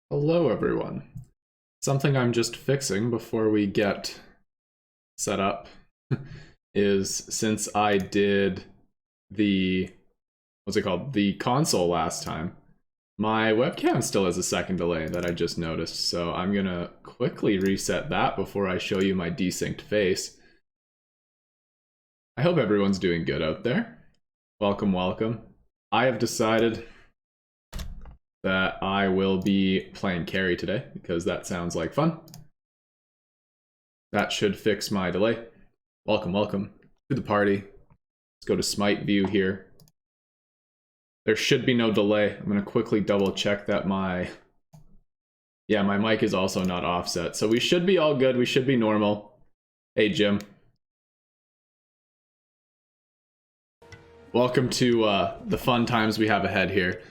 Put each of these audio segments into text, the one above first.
Hello everyone. Something I'm just fixing before we get set up is since I did the, what's it called, the console last time, my webcam still has a second delay that I just noticed, so I'm gonna quickly reset that before I show you my desynced face. I hope everyone's doing good out there. Welcome, welcome. I have decided that I will be playing carry today because that sounds like fun. That should fix my delay. Welcome, welcome to the party. Let's go to Smite view here. There should be no delay. I'm gonna quickly double check that my mic is also not offset. So we should be all good. We should be normal. Hey, Jim. Welcome to the fun times we have ahead here.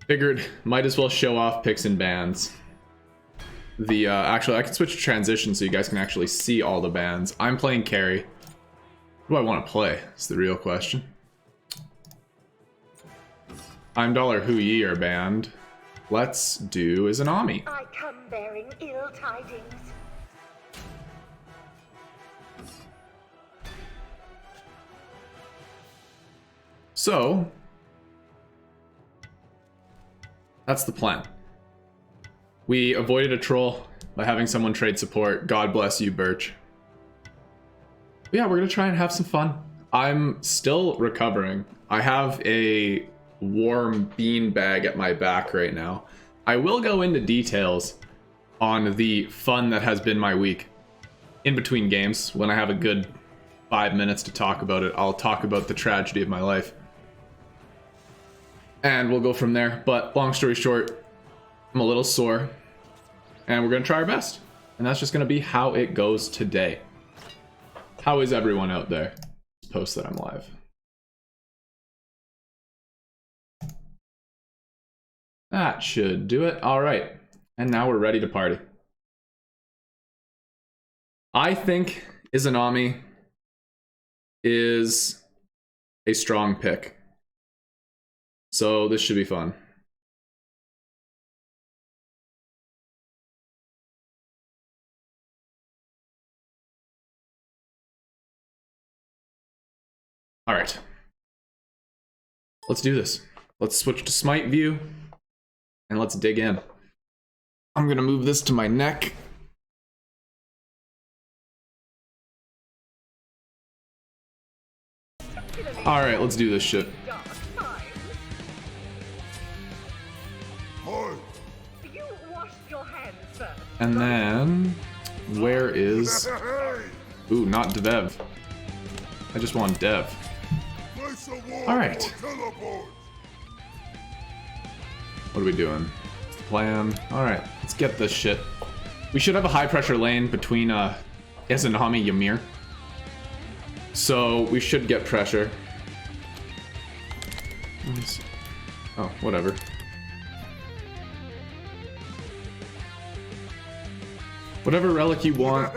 Figured might as well show off picks and bans. Actually, I can switch to transition so you guys can actually see all the bans. I'm playing carry. Who do I want to play? It's the real question. I'm $who ye are banned. Let's do Izanami. I come bearing ill tidings. So that's the plan. We avoided a troll by having someone trade support. God bless you, Birch. But yeah, we're gonna try and have some fun. I'm still recovering. I have a warm bean bag at my back right now. I will go into details on the fun that has been my week in between games. When I have a good 5 minutes to talk about it, I'll talk about the tragedy of my life. And we'll go from there. But long story short, I'm a little sore. And we're going to try our best. And that's just going to be how it goes today. How is everyone out there? Let's post that I'm live. That should do it. All right. And now we're ready to party. I think Izanami is a strong pick. So this should be fun. All right. Let's do this. Let's switch to Smite view and let's dig in. I'm gonna move this to my neck. All right, let's do this shit. And then, where is... Ooh, not Dev. I just want Dev. Alright. What are we doing? What's the plan? Alright, let's get this shit. We should have a high pressure lane between Izanami Ymir. So we should get pressure. Oh, whatever. Whatever relic you want.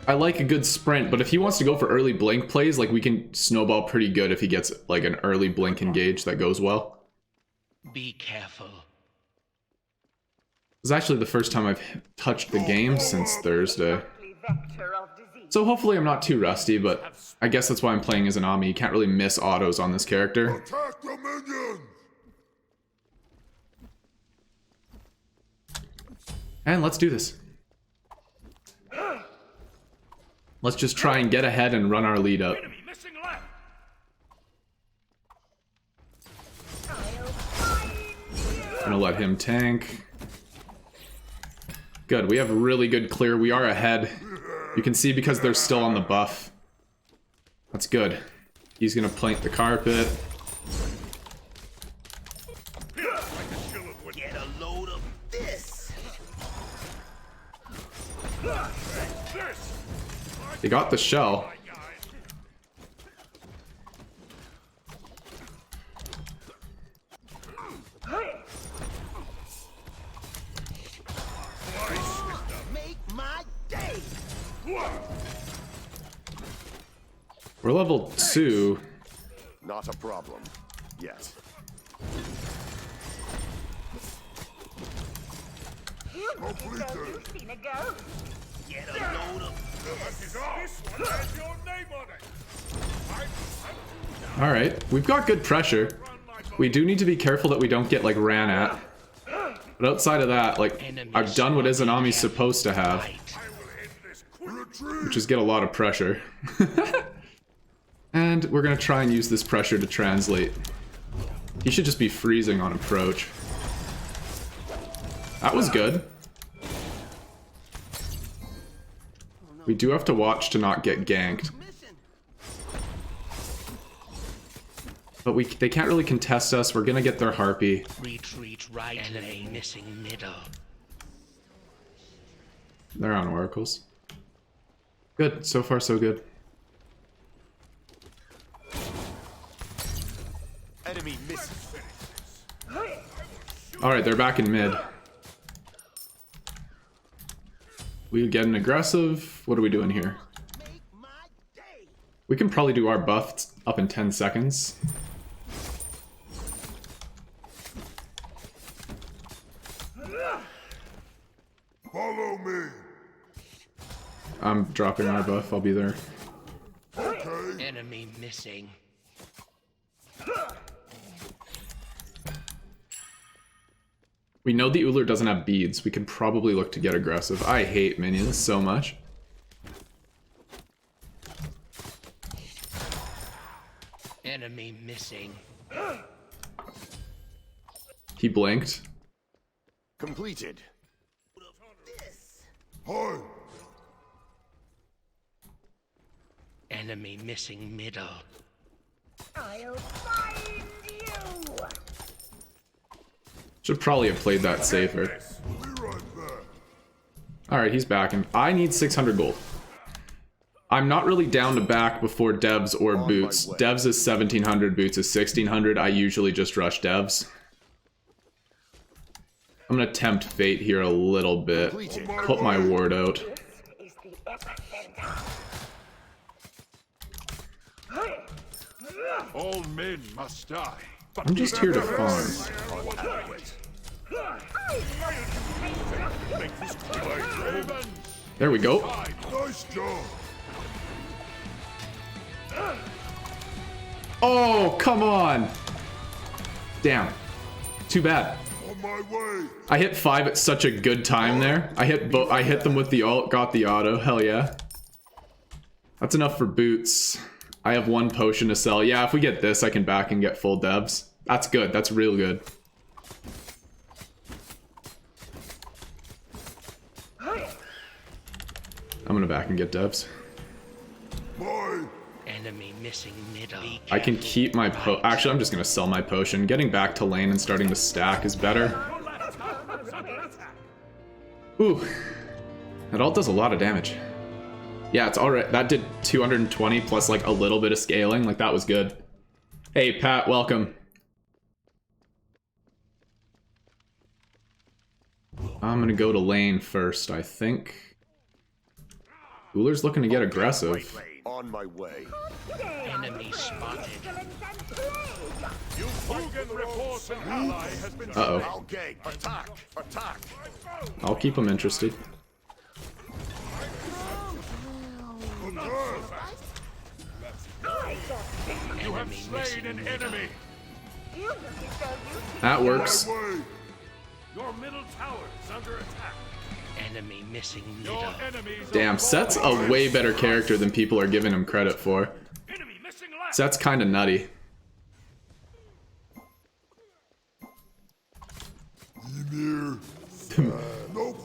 I like a good sprint, but if he wants to go for early blink plays, like we can snowball pretty good if he gets like an early blink engage that goes well. Be careful. It's actually the first time I've touched the game since Thursday. So hopefully I'm not too rusty, but I guess that's why I'm playing as an Ami. You can't really miss autos on this character. Attack the minions! And let's do this. Let's just try and get ahead and run our lead up. Gonna let him tank. Good, we have really good clear. We are ahead. You can see because they're still on the buff. That's good. He's gonna plant the carpet. Get a load of this. They got the shell. Make my day. We're level 2. Not a problem. Yet. You look as though you've seen a ghost. Get a load of this. This one has your name on it. All right, we've got good pressure. We do need to be careful that we don't get like ran at. But outside of that, like, I've done what Izanami's supposed to have, which is get a lot of pressure. And we're gonna try and use this pressure to translate. He should just be freezing on approach. That was good. We do have to watch to not get ganked. But they can't really contest us. We're gonna get their harpy. Retreat right. Enemy missing middle. They're on oracles. Good. So far, so good. Enemy missing. Alright, they're back in mid. We getting aggressive. What are we doing here? Make my day. We can probably do our buff up in 10 seconds. Follow me. I'm dropping our buff. I'll be there. Okay. Enemy missing. We know the Uller doesn't have beads. We could probably look to get aggressive. I hate minions so much. Enemy missing. He blinked. Completed. This. Hi. Enemy missing middle. I'll find you. Should probably have played that safer. Be right back. Alright, he's back, and I need 600 gold. I'm not really down to back before devs or boots. Devs is 1700, boots is 1600. I usually just rush devs. I'm gonna tempt fate here a little bit. Put my ward out. This is the epicenter. All men must die. I'm just here to farm. There we go. Nice job. Oh, come on. Damn. Too bad. On my way. I hit 5 at such a good time there. I hit them with the ult, got the auto. Hell yeah. That's enough for boots. I have 1 potion to sell. Yeah, if we get this, I can back and get full devs. That's good. That's real good. I'm gonna back and get devs. Bye. Enemy missing middle. I can keep my Actually, I'm just gonna sell my potion. Getting back to lane and starting to stack is better. Ooh. That ult does a lot of damage. Yeah, it's alright. That did 220 plus like a little bit of scaling. Like, that was good. Hey, Pat, welcome. I'm gonna go to lane first, I think. Uller's looking to get aggressive. On my way. Enemy spotted. You Fugan reports an ally has been Uh-oh. I'll gank. Attack. Attack. I'll keep him interested. You have slain an enemy. You look as though you That works. Way. Your middle tower is under attack. Enemy missing Your middle. enemies Damn, are Set's a way better character than people are giving him credit for. enemy missing left. Set's kinda nutty.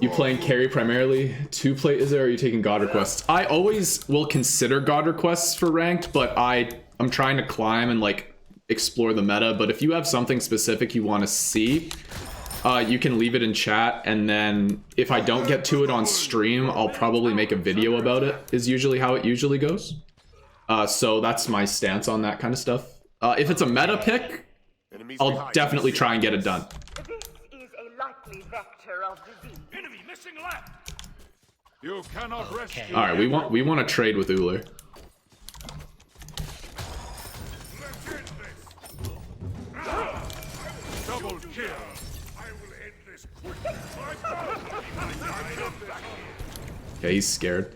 You playing carry primarily? 2-play is there, or are you taking God requests? I always will consider God requests for ranked, but I'm trying to climb and like explore the meta. But if you have something specific you want to see, you can leave it in chat, and then if I don't get to it on stream, I'll probably make a video about it, is usually how it usually goes. So that's my stance on that kind of stuff. If it's a meta pick, Enemies I'll behind. definitely try and get it done. This is a likely vector of disease. Enemy missing left. You cannot rescue. All right, we want to trade with Uller. Let's end this. Double kill. I will end this Yeah, he's scared.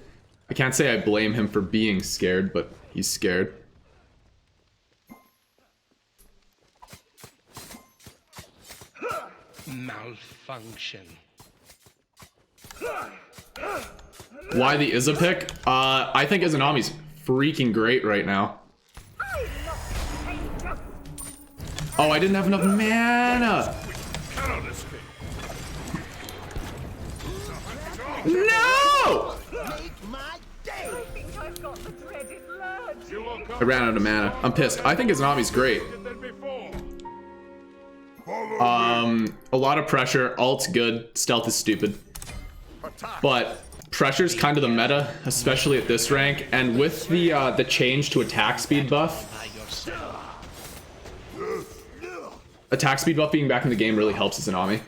I can't say I blame him for being scared, but he's scared. Malfunction. Why the Izza pick? I think Izanami's freaking great right now. Oh, I didn't have enough mana! No! I ran out of mana. I'm pissed. I think Izanami's great. A lot of pressure. Alt's good. Stealth is stupid. But pressure's kind of the meta, especially at this rank. And with the change to attack speed buff, attack speed buff being back in the game really helps Izanami.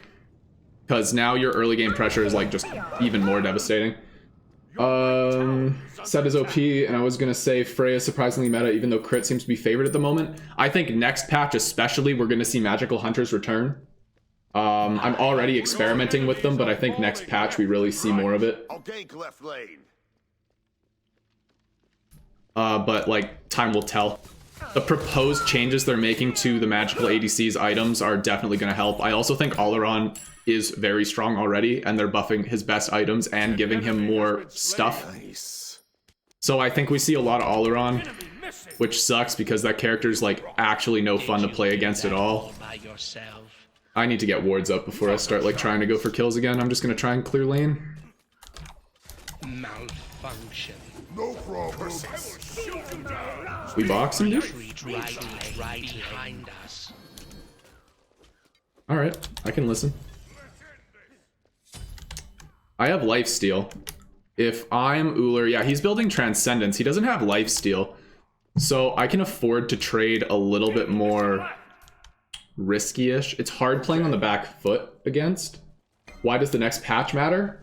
Because now your early game pressure is like just even more devastating. Set is OP, and I was gonna say Freya's surprisingly meta, even though crit seems to be favored at the moment. I think next patch especially, we're gonna see magical hunters return. I'm already experimenting with them, but I think next patch we really see more of it. I'll gank left lane. But like, time will tell. The proposed changes they're making to the magical ADC's items are definitely gonna help. I also think Oleron is very strong already, and they're buffing his best items and giving him more stuff. Nice. So I think we see a lot of Oleron, which sucks because that character's like actually no fun to play against at all. By yourself. I need to get wards up before I start like trying to go for kills again. I'm just gonna try and clear lane. Malfunction. No problem. We box him, dude? Right behind us. Alright, I can listen. I have lifesteal. If I'm Uller, yeah, he's building Transcendence. He doesn't have lifesteal. So I can afford to trade a little bit more risky-ish. It's hard playing on the back foot against. Why does the next patch matter?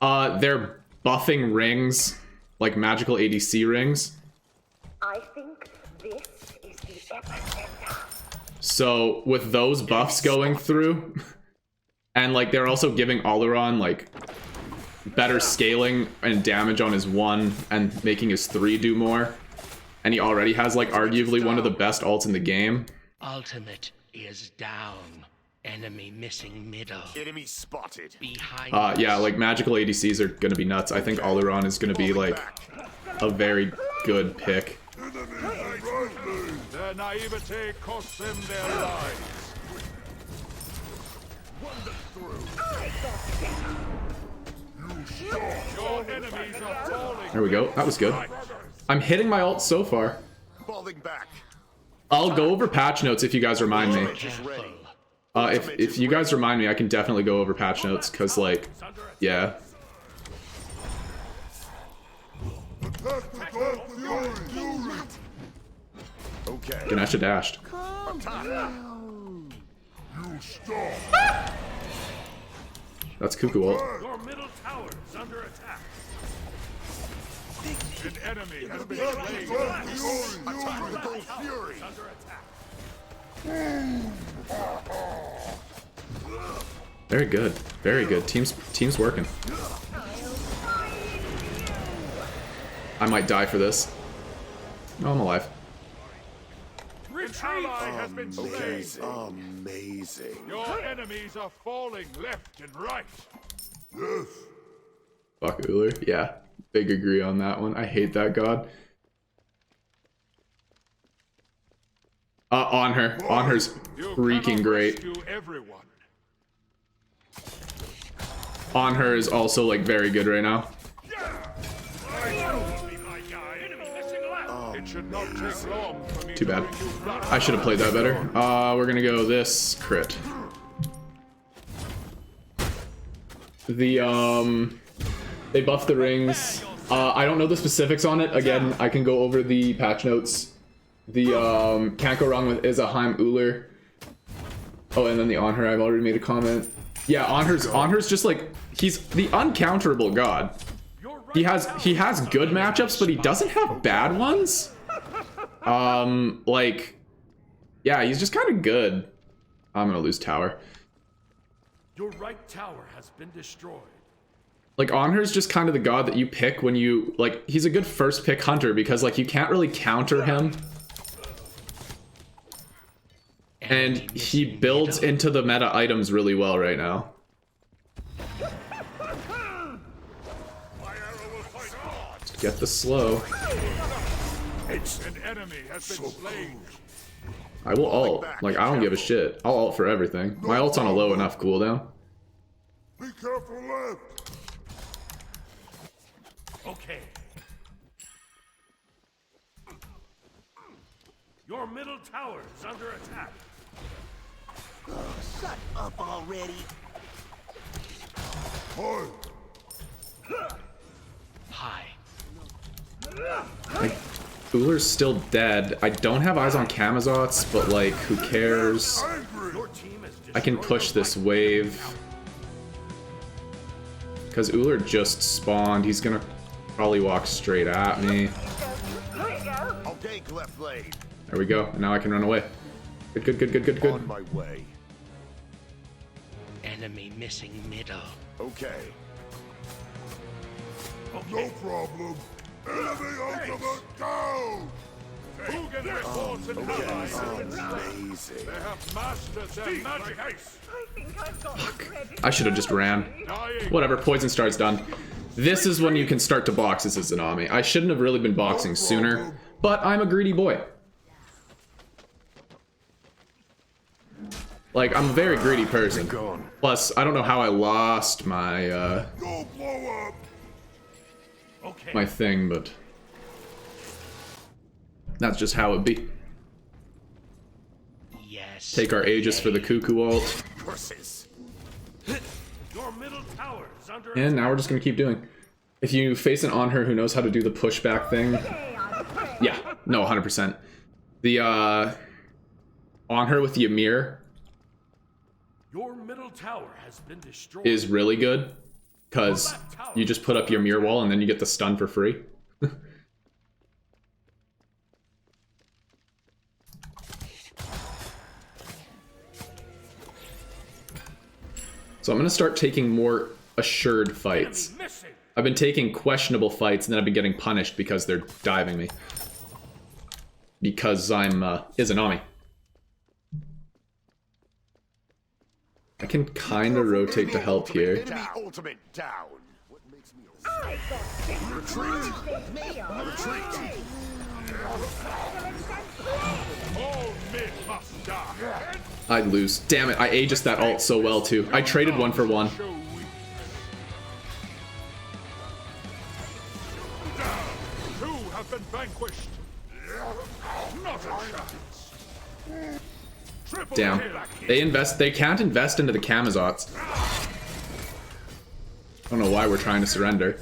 They're buffing rings, like magical ADC rings. I think this is the epicenter. So with those buffs going through, and like they're also giving Oleron like better scaling and damage on his 1 and making his 3 do more. And he already has like arguably one of the best ults in the game. Ultimate is down. Enemy missing middle. Enemy spotted. Behind Yeah, us. like magical ADCs are gonna be nuts. I think Oleron is gonna be like a very good pick. Their naivete costs them their lives. Your enemies are falling. There we go. That was good. I'm hitting my ult so far. Falling back. I'll go over patch notes if you guys remind me. Is ready. If you guys remind me, I can definitely go over patch notes, because, like, yeah. Okay. Ganesha dashed. That's cuckoo ult. Your middle tower is under attack. An enemy has been slain. Attack the Bull Fury. Under attack. Very good. Very good. Team's working. I might die for this. No, I'm alive. An ally has been slain. Amazing. Your enemies are falling left and right. Fuck Uller. Yeah. Big agree on that one. I hate that god. On her. On her's You freaking cannot great. rescue everyone. On her is also like very good right now. It should not take long for me Too to bad. bring you blood. I should have played that better. We're gonna go this crit. The they buffed the rings. I don't know the specifics on it. Again, I can go over the patch notes. The can't go wrong with Izaheim Uller. Oh, and then the on her, I've already made a comment. Yeah, on her's just like, he's the uncounterable god. He has good matchups, but he doesn't have bad ones. Like, yeah, he's just kind of good. I'm gonna lose tower. Your right tower has been destroyed. Like, Onher's just kind of the god that you pick when you, like, he's a good first pick hunter because, like, you can't really counter him. And he builds into the meta items really well right now. Get the slow. An enemy has been slain. I will ult. Like, I don't give a shit. I'll ult for everything. My ult's on a low enough cooldown. Be careful left. Okay. Your middle tower is under attack. Shut up already. Hi. Like, Ullr's still dead. I don't have eyes on Kamazots, but, like, who cares? Your team has I can push this wave. Because Ullr just spawned. He's gonna probably walk straight at me. Here we go. I'll gank left lane. There we go. And now I can run away. Good, good, good, good, good, good. On my way. Enemy missing middle. Okay. Okay. problem. Enemy ultimate down. Fugen reports an ally has been slain. Amazing. They have mastered their magic. I think I've got this ready. I should have just ran. Dying. Whatever, Poison Star's done. This is when you can start to box as a Zanami. I shouldn't have really been boxing sooner, but I'm a greedy boy. Like, I'm a very greedy person. Plus, I don't know how I lost my, Go blow up. Okay. my thing, but that's just how it be. Yes. Take our Aegis for the Cuckoo ult. Curses. Your middle tower is under And now we're just gonna keep doing. If you face an on her who knows how to do the pushback thing, Hey, I'm afraid. yeah, no, 100%. The on her with the Ymir Your middle tower has been destroyed. is really good because you just put up your Ymir wall and then you get the stun for free. So I'm gonna start taking more assured fights. Enemy missing. I've been taking questionable fights and then I've been getting punished because they're diving me. Because I'm Izanami. I can kind of rotate to help here. Enemy ultimate down. What makes me I got this. retreat? All men must die. I'd lose. Damn it, I aegis that ult so well too. I traded 1 for 1. Show weakness. Two have been vanquished. Not a chance. Triple Damn. kill. They can't invest into the Kamazots. I don't know why we're trying to surrender.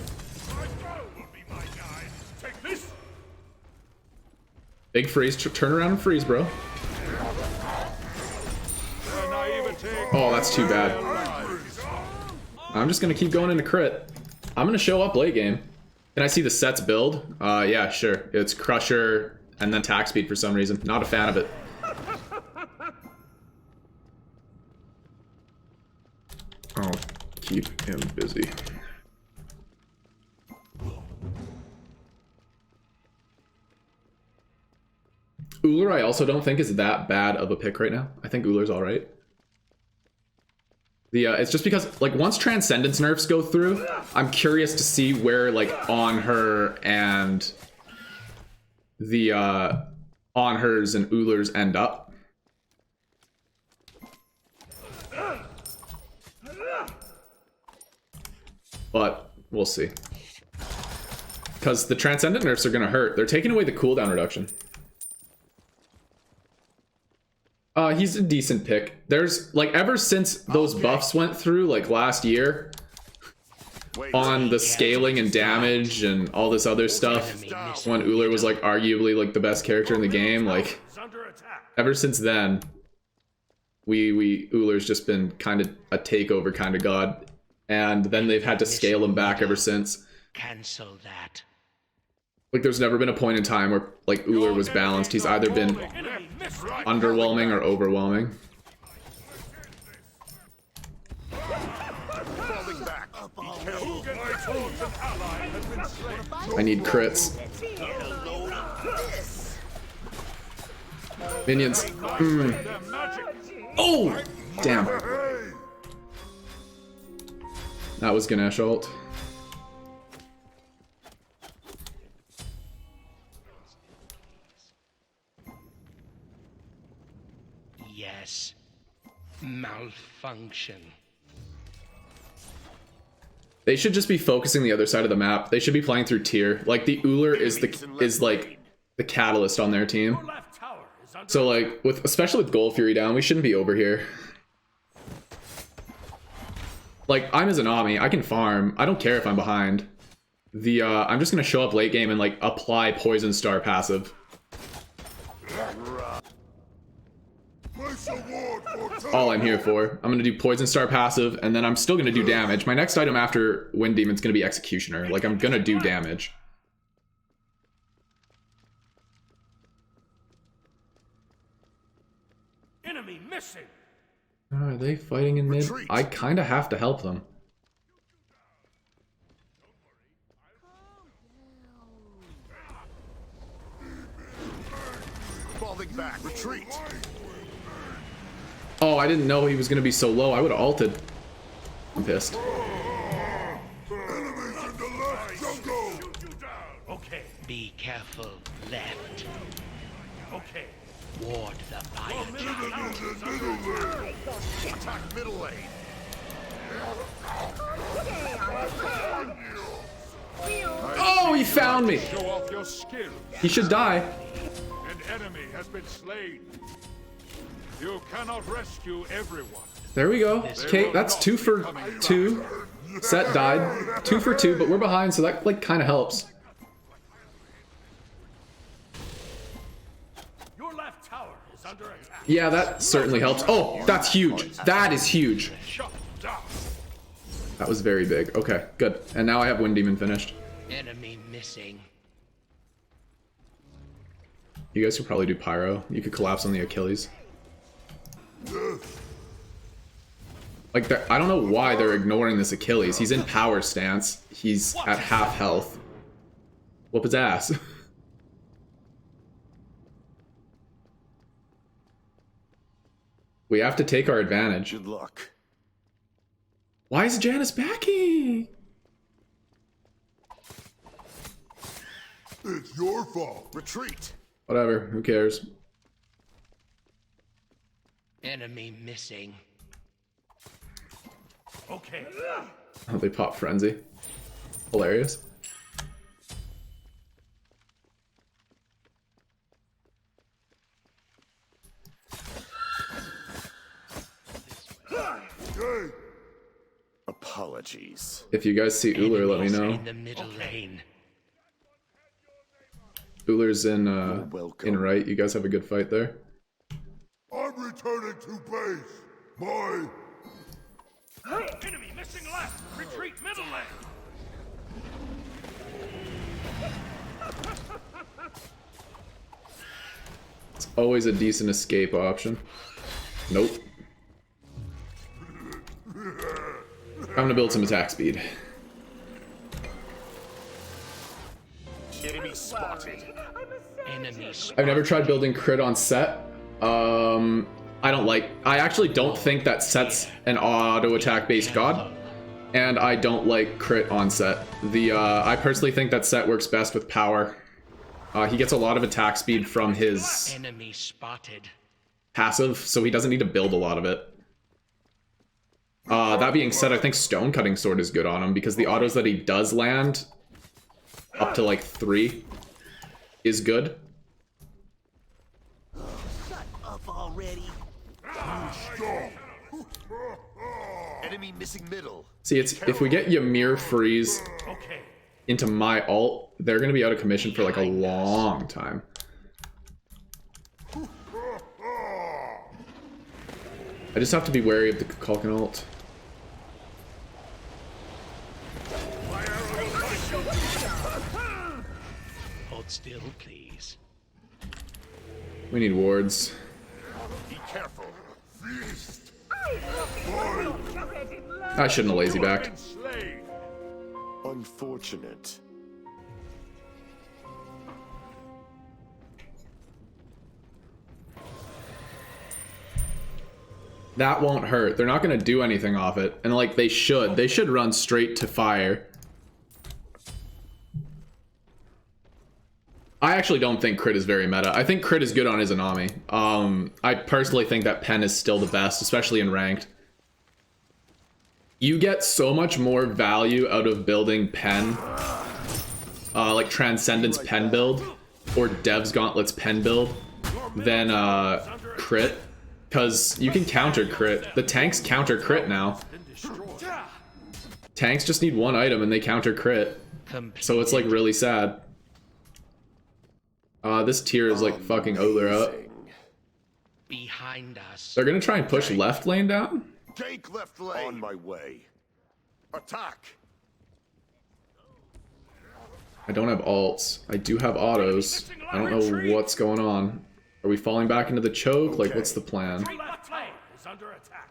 My bow will be my guide. Take this. Big freeze, turn around and freeze, bro. The naivete. Oh, that's too bad. I'm just gonna keep going into crit. I'm gonna show up late game. Can I see the sets build? Yeah, sure. It's Crusher and then attack speed for some reason. Not a fan of it. I'll keep him busy. Ullr I also don't think is that bad of a pick right now. I think Ullr's alright. It's just because, like, once Transcendence nerfs go through, I'm curious to see where, like, on her and the, on hers and Ullr's end up. But, we'll see. Because the Transcendent nerfs are gonna hurt. They're taking away the cooldown reduction. He's a decent pick. There's, like, ever since those buffs went through, like, last year, on the scaling and damage and all this other stuff, when Ullr was, like, arguably, like, the best character in the game, like, Is under attack. ever since then, Ullr's just been kind of a takeover kind of god. And then they've had to scale him back ever since. Cancel that. Like, there's never been a point in time where, like, Ullr was balanced. He's either been Enemy missing. underwhelming or overwhelming. I need crits. Minions. Oh! Damn. That was Ganesh ult. Yes. Malfunction. They should just be focusing the other side of the map. They should be playing through tier. Like the Uller is like the catalyst on their team. So like especially with Gold Fury down, we shouldn't be over here. Like I'm Izanami, I can farm. I don't care if I'm behind. I'm just gonna show up late game and like apply Poison Star passive. All I'm here for. I'm gonna do Poison Star passive, and then I'm still gonna do damage. My next item after Wind Demon's gonna be Executioner. Like I'm gonna do damage. Enemy missing. Are they fighting in mid? Retreat. I kinda have to help them. Falling back. Retreat. Oh, I didn't know he was gonna be so low. I would have ulted. I'm pissed. Enemies in the left jungle. Okay. Be careful. Left. Okay. Ward the fire giant. Attack middle lane. Oh, he found me! Show off your skill. He should die. An enemy has been slain. You cannot rescue everyone. There we go. Okay, that's 2 for 2. Set died. 2 for 2, but we're behind, so that like kind of helps. Your left tower is under attack. Yeah, that certainly helps. Oh, that's huge. That is huge. Shut down. That was very big. Okay, good. And now I have Wind Demon finished. Enemy missing. You guys could probably do Pyro. You could collapse on the Achilles. Like, I don't know why they're ignoring this Achilles. He's in power stance. He's at half health. Whoop his ass. We have to take our advantage. Good luck. Why is Janice backing? It's your fault. Retreat. Whatever, who cares? Enemy missing. Okay. Oh, they pop Frenzy. Hilarious. Okay. Apologies. If you guys see Uller, let me know. In the middle lane. Uller's in welcome. right. You guys have a good fight there. I'm returning to base. My Enemy missing left. Retreat middle lane. It's always a decent escape option. Nope. I'm gonna build some attack speed. enemy spotted. Enemy I've never tried building crit on set. I actually don't think that set's an auto attack based god. And I don't like crit on set. I personally think that set works best with power. He gets a lot of attack speed from his Enemy spotted. passive, so he doesn't need to build a lot of it. That being said, I think Stone Cutting Sword is good on him because the autos that he does land, up to like 3, is good. Shut up already. Enemy missing middle. See, if we get Ymir freeze Okay. into my ult, they're gonna be out of commission for like a long time. I just have to be wary of the Kalkan ult. Hold still, please. We need wards. Be careful. Feast. I shouldn't have lazy backed. Slain. Unfortunate. That won't hurt. They're not gonna do anything off it. And like they should. They should run straight to fire. I actually don't think crit is very meta. I think crit is good on Izanami. I personally think that pen is still the best, especially in ranked. You get so much more value out of building pen, like Transcendence pen build, or Dev's Gauntlet's pen build, than crit. Because you can counter crit. The tanks counter crit now. Tanks just need one item and they counter crit. So it's like really sad. This tier is like fucking Uller up. Behind us. They're gonna try and push left lane down? Gank left lane. On my way. Attack. I don't have alts. I do have autos. I don't know what's going on. Are we falling back into the choke? Like, what's the plan? Left lane is under attack.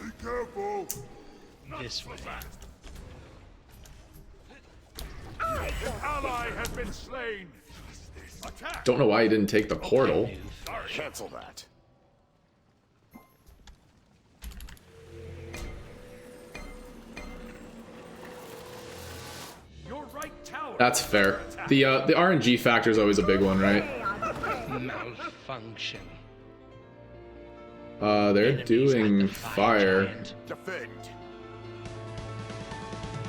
Be careful. This way. An ally has been slain. Attack. Don't know why he didn't take the portal. Cancel that. Your right tower. That's fair. The RNG factor is always a big one, right? Malfunction. They're Enemies doing with the fire. giant. Defend.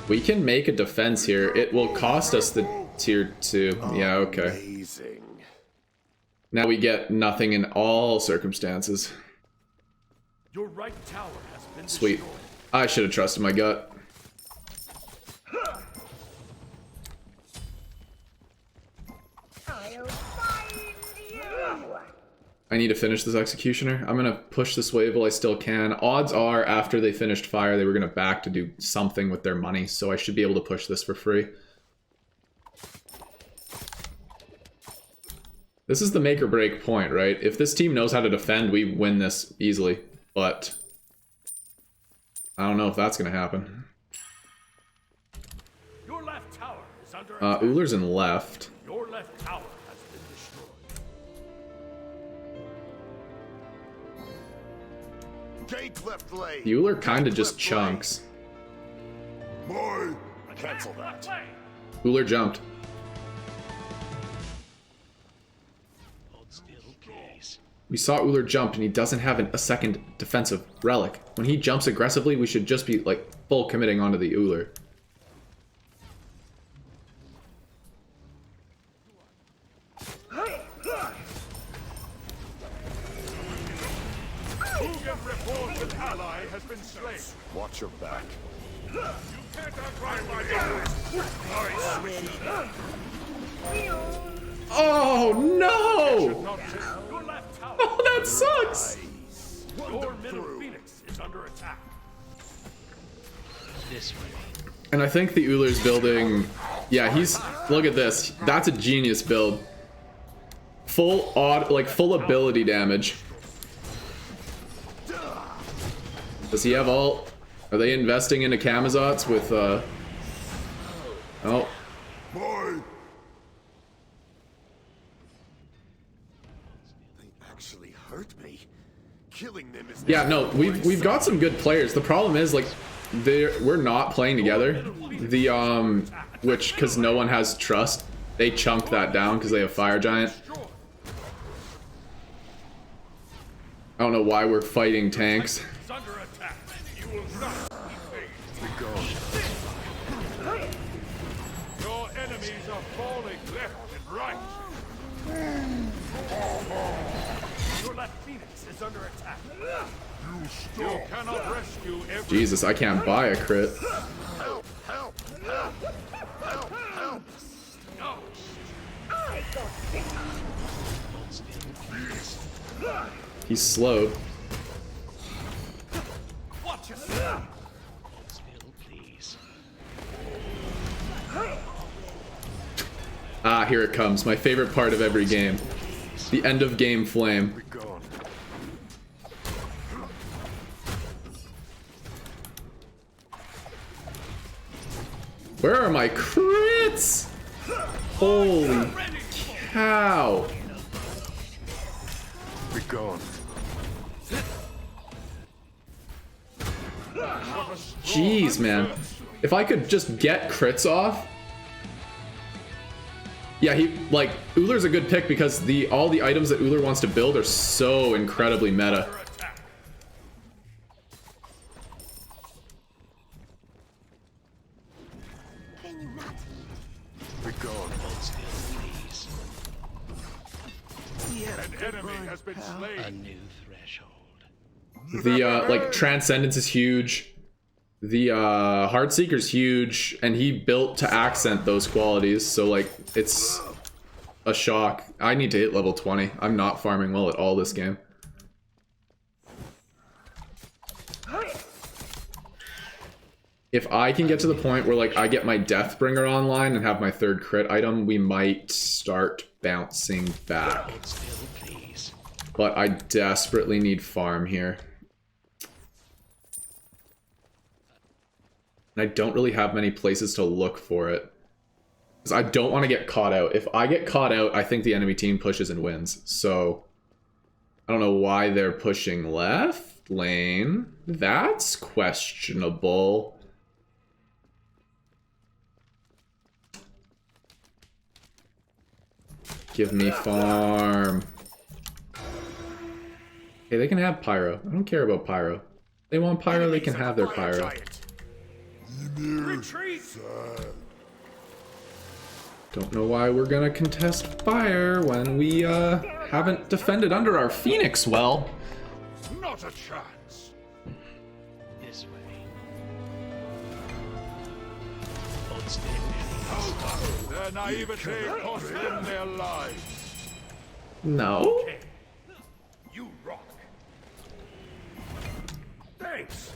We can make a defense here. It will cost us the tier 2. Yeah, okay. Amazing. Now we get nothing in all circumstances. Your right tower has been Sweet. destroyed. I should have trusted my gut. I'll find you. I need to finish this executioner. I'm gonna push this wave while I still can. Odds are after they finished fire, they were gonna back to do something with their money, so I should be able to push this for free. This is the make or break point, right? If this team knows how to defend, we win this easily. But I don't know if that's gonna happen. Your left tower is under attack. Uller's in left. Your left tower has been destroyed. Gank left lane. Uller kinda Gank just left chunks. lane. Cancel that. Left lane. Uller jumped. Hold still, please. We saw Uller jump and he doesn't have a second defensive relic. When he jumps aggressively, we should just be like full committing onto the Uller. Mugen reports an ally has been slain. Watch your back. You can't outrun my doors. Oh no! Not take your left tower. Oh, that sucks! Your middle phoenix is under attack. This way. And I think the Uller's building... Yeah, he's... Look at this. That's a genius build. Full full ability damage. Does he have ult? Are they investing into Kamazots with, Oh. Boy. They actually hurt me. Killing them is Yeah, no, we've got some good players. The problem is, like, we're not playing together. Because no one has trust. They chunked that down because they have Fire Giant. I don't know why we're fighting tanks. Is under attack. You will not be fazed. Your enemies are falling left and right. Your left phoenix is under attack. You cannot rescue every. Jesus, I can't buy a crit. help, help, help, help, help. No. Hold still, please. He's slowed. Watch yourself. Hold still, please. Ah, here it comes. My favorite part of every game. The end of game flame. Gone. Where are my crits? Holy cow. Be gone. Jeez, man. If I could just get crits off. Yeah, Ullr's a good pick because all the items that Ullr wants to build are so incredibly meta. Be gone. Hold still, please. An enemy has been A slain. new threshold. The Transcendence is huge. The Heartseeker's huge, and he built to accent those qualities, so like it's a shock. I need to hit level 20. I'm not farming well at all this game. If I can get to the point where like I get my Deathbringer online and have my 3rd crit item, we might start bouncing back. Hold still, please. But I desperately need farm here. And I don't really have many places to look for it. Because I don't want to get caught out. If I get caught out, I think the enemy team pushes and wins. So, I don't know why they're pushing left lane. That's questionable. Give me farm. Okay, they can have Pyro. I don't care about Pyro. If they want Pyro, they can have their Pyro. Retreat! Don't know why we're gonna contest fire when we haven't defended under our Phoenix well. Not a chance. This way. Hold still, please. Their naivete cost them their lives. No. Okay. You rock. Thanks.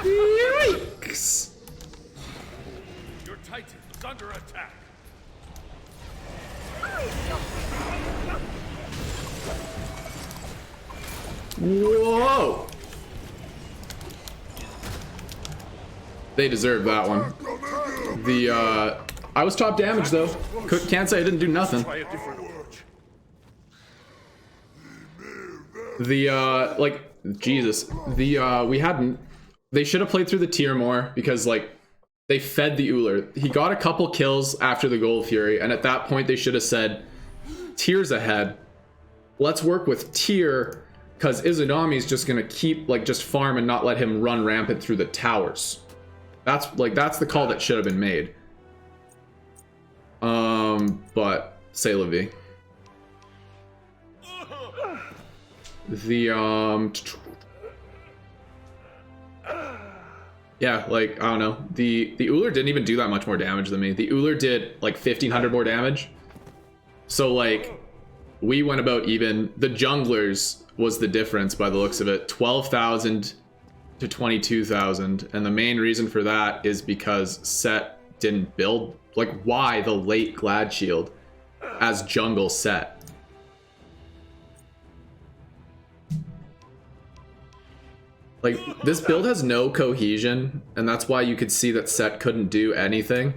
Yikes! Your Titan is under attack. Whoa! They deserve that one. I was top damage though. Can't say I didn't do nothing. Try a different approach. Jesus. They should have played through the tier more because, like, they fed the Ullr. He got a couple kills after the Gold Fury, and at that point they should have said, tier's ahead. Let's work with tier, because Izanami's just gonna keep, like, just farm and not let him run rampant through the towers. That's the call that should have been made. But, say la vie. Yeah, like, I don't know. The Ullr didn't even do that much more damage than me. The Ullr did, like, 1,500 more damage. So, like, we went about even. The junglers was the difference by the looks of it. 12,000 to 22,000. And the main reason for that is because Set didn't build. Like, why the late Glad Shield as jungle Set? Like, this build has no cohesion, and that's why you could see that Set couldn't do anything.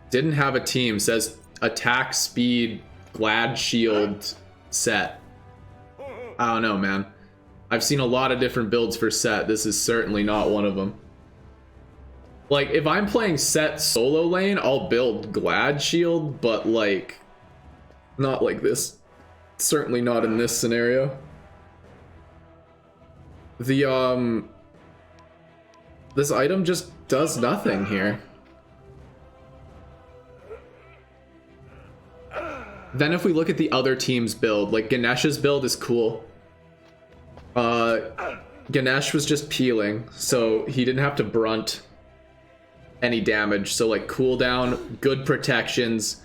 Didn't have a team, says attack speed, Glad Shield, Set. I don't know, man. I've seen a lot of different builds for Set. This is certainly not one of them. Like, if I'm playing Set solo lane, I'll build Glad Shield, but, like, not like this. Certainly not in this scenario. This item just does nothing here. Then if we look at the other team's build, like Ganesh's build is cool. Ganesh was just peeling, so he didn't have to brunt any damage. So like cooldown, good protections,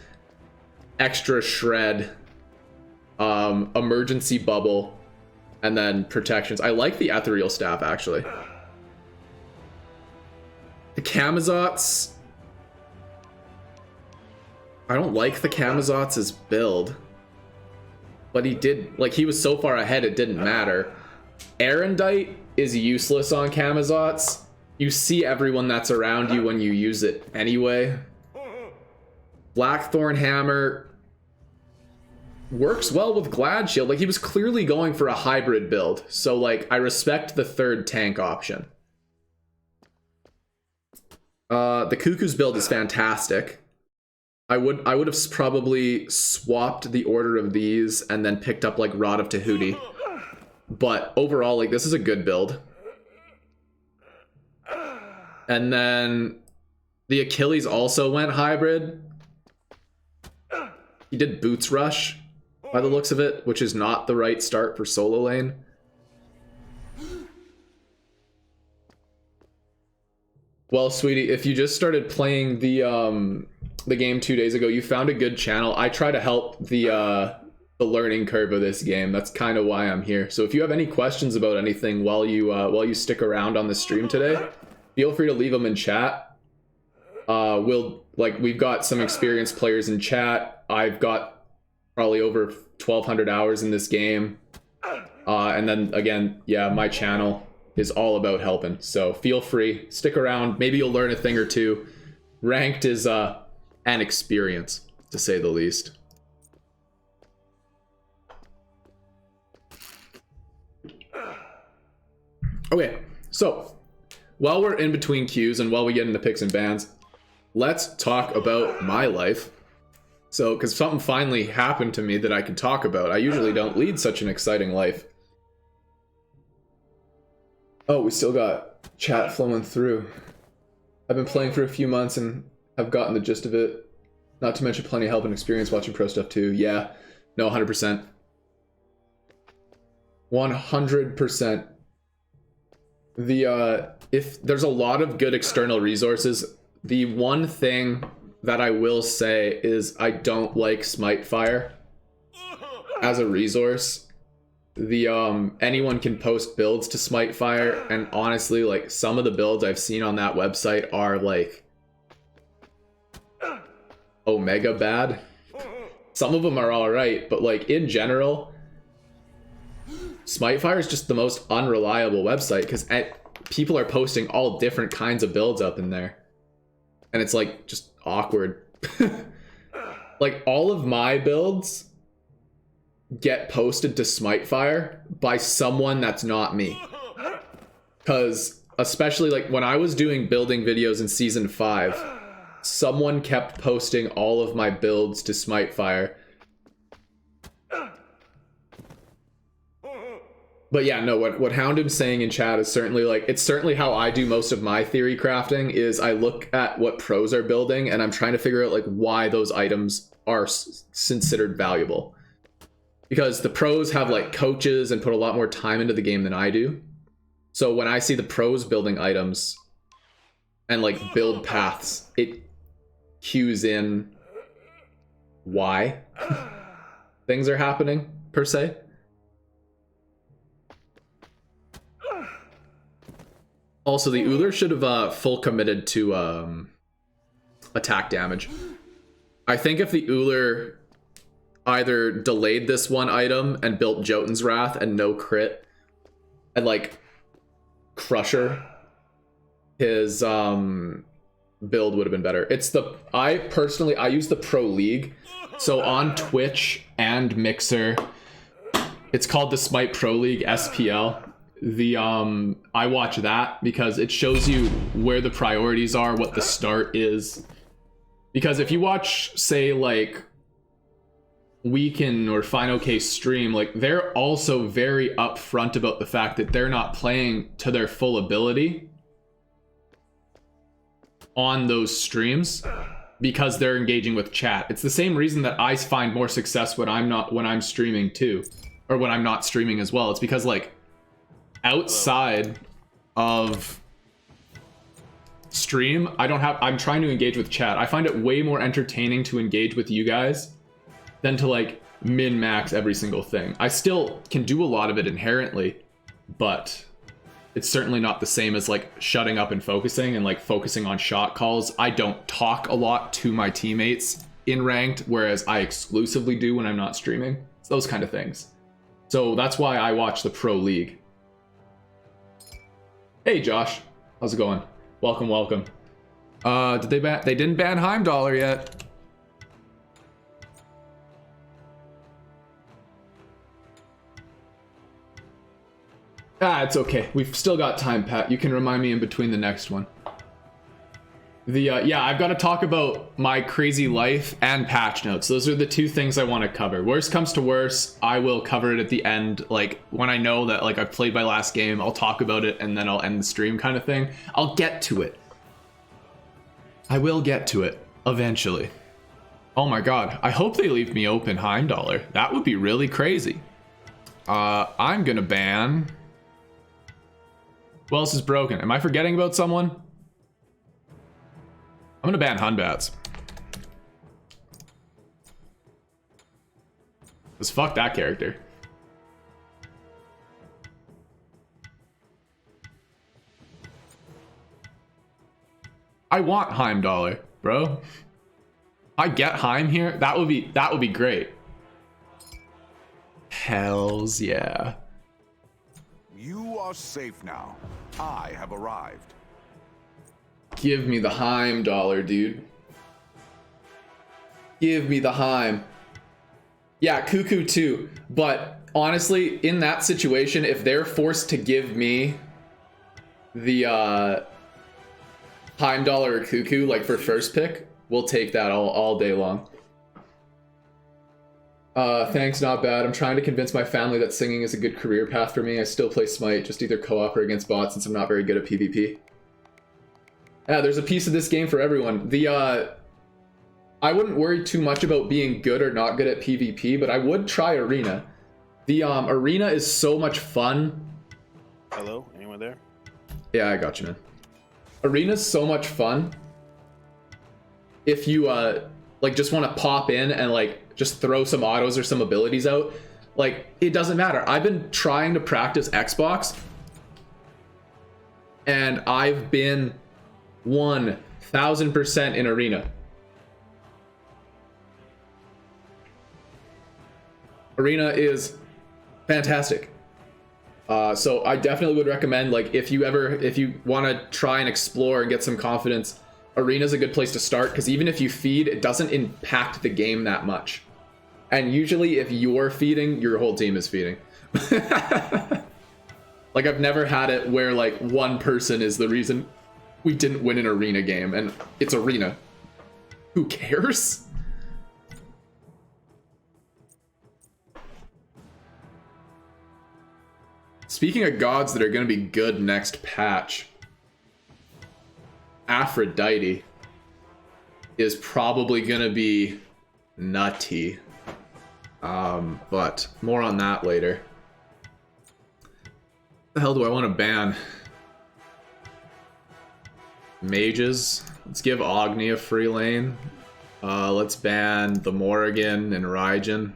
extra shred, emergency bubble, and then protections. I like the ethereal staff actually. The Kamazots, I don't like the Kamazots' build, but he did, like, he was so far ahead it didn't matter. Erendite is useless on Kamazots. You see everyone that's around you when you use it anyway. Blackthorn Hammer works well with Glad Shield. Like, he was clearly going for a hybrid build. So, like, I respect the third tank option. The Cuckoo's build is fantastic. I would have probably swapped the order of these and then picked up, like, Rod of Tahuti. But overall, like, this is a good build. And then the Achilles also went hybrid. He did Boots Rush, by the looks of it, which is not the right start for solo lane. Well, sweetie, if you just started playing the game 2 days ago, you found a good channel. I try to help the learning curve of this game. That's kind of why I'm here. So if you have any questions about anything while you stick around on the stream today, feel free to leave them in chat. We've got some experienced players in chat. I've got probably over 1,200 hours in this game. And then again, yeah, my channel is all about helping. So feel free, stick around. Maybe you'll learn a thing or two. Ranked is an experience, to say the least. Okay, so while we're in between queues and while we get into picks and bans, let's talk about my life. So, because something finally happened to me that I can talk about. I usually don't lead such an exciting life. Oh, we still got chat flowing through. I've been playing for a few months and have gotten the gist of it. Not to mention plenty of help and experience watching pro stuff too. Yeah, no, 100%. 100%. If there's a lot of good external resources, the one thing that I will say is I don't like Smite Fire as a resource. Anyone can post builds to Smite Fire, and honestly, like, some of the builds I've seen on that website are like Omega bad. Some of them are alright, but like in general, Smite Fire is just the most unreliable website because people are posting all different kinds of builds up in there. And it's like just awkward. Like, all of my builds get posted to Smite Fire by someone that's not me. Because especially like when I was doing building videos in season 5, someone kept posting all of my builds to Smite Fire. But yeah, no, what Hounded's saying in chat is certainly like, it's certainly how I do most of my theory crafting, is I look at what pros are building and I'm trying to figure out like why those items are considered valuable. Because the pros have like coaches and put a lot more time into the game than I do. So when I see the pros building items and like build paths, it cues in why things are happening, per se. Also, the Uller should have full committed to attack damage. I think if the Uller either delayed this one item and built Jotun's Wrath and no crit, and like Crusher, his build would have been better. I personally use the Pro League. So on Twitch and Mixer, it's called the Smite Pro League SPL. I watch that because it shows you where the priorities are, what the start is. Because if you watch, say, like Weekend or FinoK stream, like, they're also very upfront about the fact that they're not playing to their full ability on those streams because they're engaging with chat. It's the same reason that I find more success when I'm streaming too, or when I'm not streaming as well. It's because like outside of stream, I'm trying to engage with chat. I find it way more entertaining to engage with you guys than to like min-max every single thing. I still can do a lot of it inherently, but it's certainly not the same as like shutting up and focusing and like focusing on shot calls. I don't talk a lot to my teammates in ranked, whereas I exclusively do when I'm not streaming. It's those kind of things. So that's why I watch the Pro League. Hey Josh, how's it going? Welcome, welcome. Did they ban? They didn't ban Heimdallr yet. Ah, it's okay. We've still got time, Pat. You can remind me in between the next one. Yeah, I've got to talk about my crazy life and patch notes. Those are the two things I want to cover. Worst comes to worst, I will cover it at the end. Like when I know that like I've played my last game, I'll talk about it and then I'll end the stream kind of thing. I'll get to it. I will get to it eventually. Oh my god, I hope they leave me open Heimdallr. That would be really crazy. I'm gonna ban... Who else is broken? Am I forgetting about someone? I'm gonna ban Hunbats. Cause fuck that character. I want Heimdallr, bro. I get Heim here. That would be great. Hells yeah. You are safe now. I have arrived. Give me the Heimdallr, dude. Give me the Heim. Yeah, Cuckoo too. But honestly, in that situation, if they're forced to give me the Heimdallr or Cuckoo, like for first pick, we'll take that all day long. Thanks, not bad. I'm trying to convince my family that singing is a good career path for me. I still play Smite, just either co-op or against bots since I'm not very good at PvP. Yeah, there's a piece of this game for everyone. I wouldn't worry too much about being good or not good at PvP, but I would try Arena. The Arena is so much fun. Hello? Anyone there? Yeah, I got you, man. Arena's so much fun. If you like just want to pop in and like just throw some autos or some abilities out, like it doesn't matter. I've been trying to practice Xbox and I've been 1000% in Arena. Arena is fantastic. So I definitely would recommend, like, if you want to try and explore and get some confidence, Arena's a good place to start, because even if you feed, it doesn't impact the game that much. And usually if you're feeding, your whole team is feeding. Like, I've never had it where like one person is the reason we didn't win an Arena game, and it's Arena. Who cares? Speaking of gods that are going to be good next patch, Aphrodite is probably going to be nutty. But more on that later. What the hell do I want to ban? Mages. Let's give Agni a free lane. Let's ban the Morrigan and Raijin.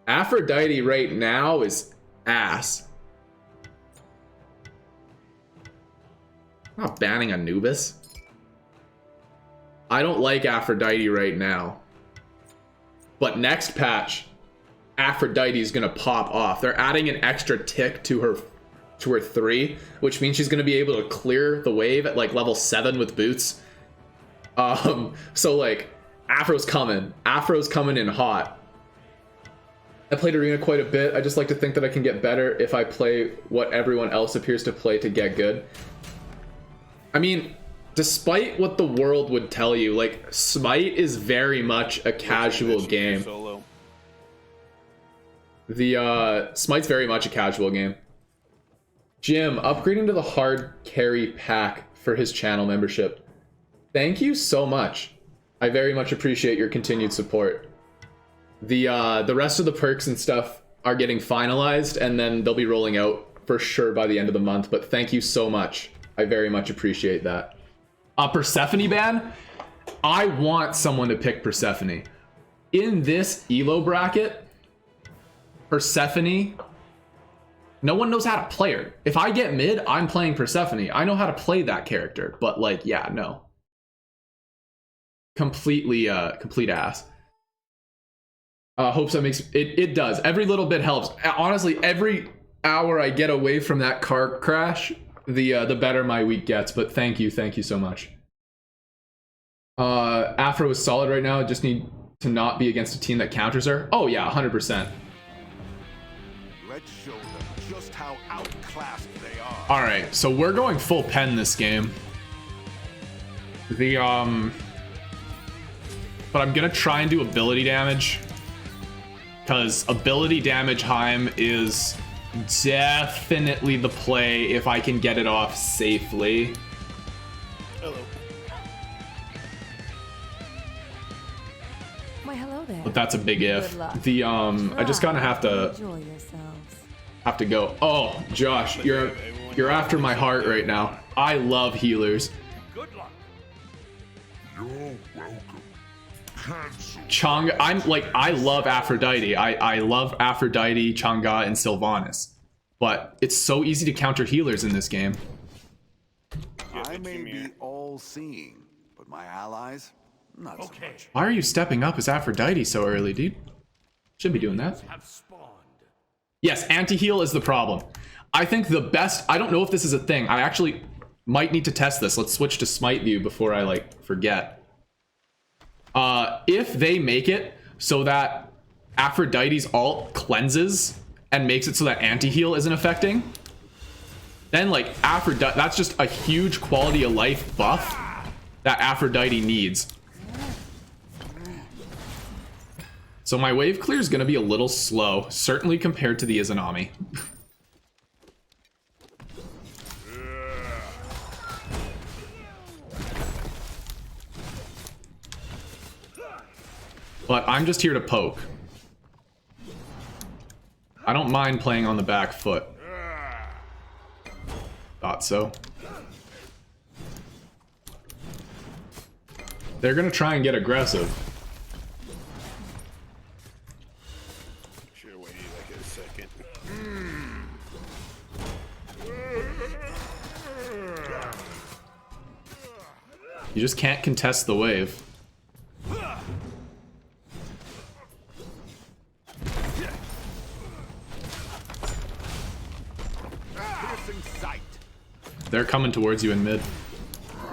Aphrodite right now is ass. I'm not banning Anubis. I don't like Aphrodite right now. But next patch, Aphrodite is gonna pop off. They're adding an extra tick to her 3, which means she's gonna be able to clear the wave at like level 7 with boots. So like Afro's coming. Afro's coming in hot. I played Arena quite a bit. I just like to think that I can get better if I play what everyone else appears to play to get good. I mean, despite what the world would tell you, like, Smite is very much a casual game. Smite's very much a casual game. Jim, upgrading to the hard carry pack for his channel membership. Thank you so much. I very much appreciate your continued support. The rest of the perks and stuff are getting finalized, and then they'll be rolling out for sure by the end of the month, but thank you so much. I very much appreciate that. Persephone ban? I want someone to pick Persephone. In this ELO bracket, Persephone, no one knows how to play her. If I get mid, I'm playing Persephone. I know how to play that character, but like, yeah, no. Complete ass. Hopes that makes it does. Every little bit helps. Honestly, every hour I get away from that car crash, the better my week gets. But thank you so much. Afro is solid right now. Just need to not be against a team that counters her. Oh yeah, 100%. Let's show them just how outclassed they are. All right, so we're going full pen this game. But I'm gonna try and do ability damage, because ability damage Heim is definitely the play if I can get it off safely. Hello. Why, hello there. But that's a big if. Good luck. I just kind of have to Enjoy yourselves. go. Oh, Josh, you're after my heart right now. I love healers. Good luck. You're welcome. Cancel. Chang'e, I love Aphrodite. I love Aphrodite, Chang'e, and Sylvanas. But it's so easy to counter healers in this game. I may be all-seeing, but my allies, not so much. Why are you stepping up as Aphrodite so early, dude? Shouldn't be doing that. Have spawned. Yes, anti-heal is the problem. I think the best... I don't know if this is a thing. I actually might need to test this. Let's switch to Smite view before I, forget. If they make it so that Aphrodite's ult cleanses and makes it so that anti-heal isn't affecting, then, Aphrodite... That's just a huge quality of life buff that Aphrodite needs. So my wave clear is going to be a little slow, certainly compared to the Izanami. But I'm just here to poke. I don't mind playing on the back foot. Thought so. They're going to try and get aggressive. Should have waited like a second. You just can't contest the wave. Piercing sight. They're coming towards you in mid.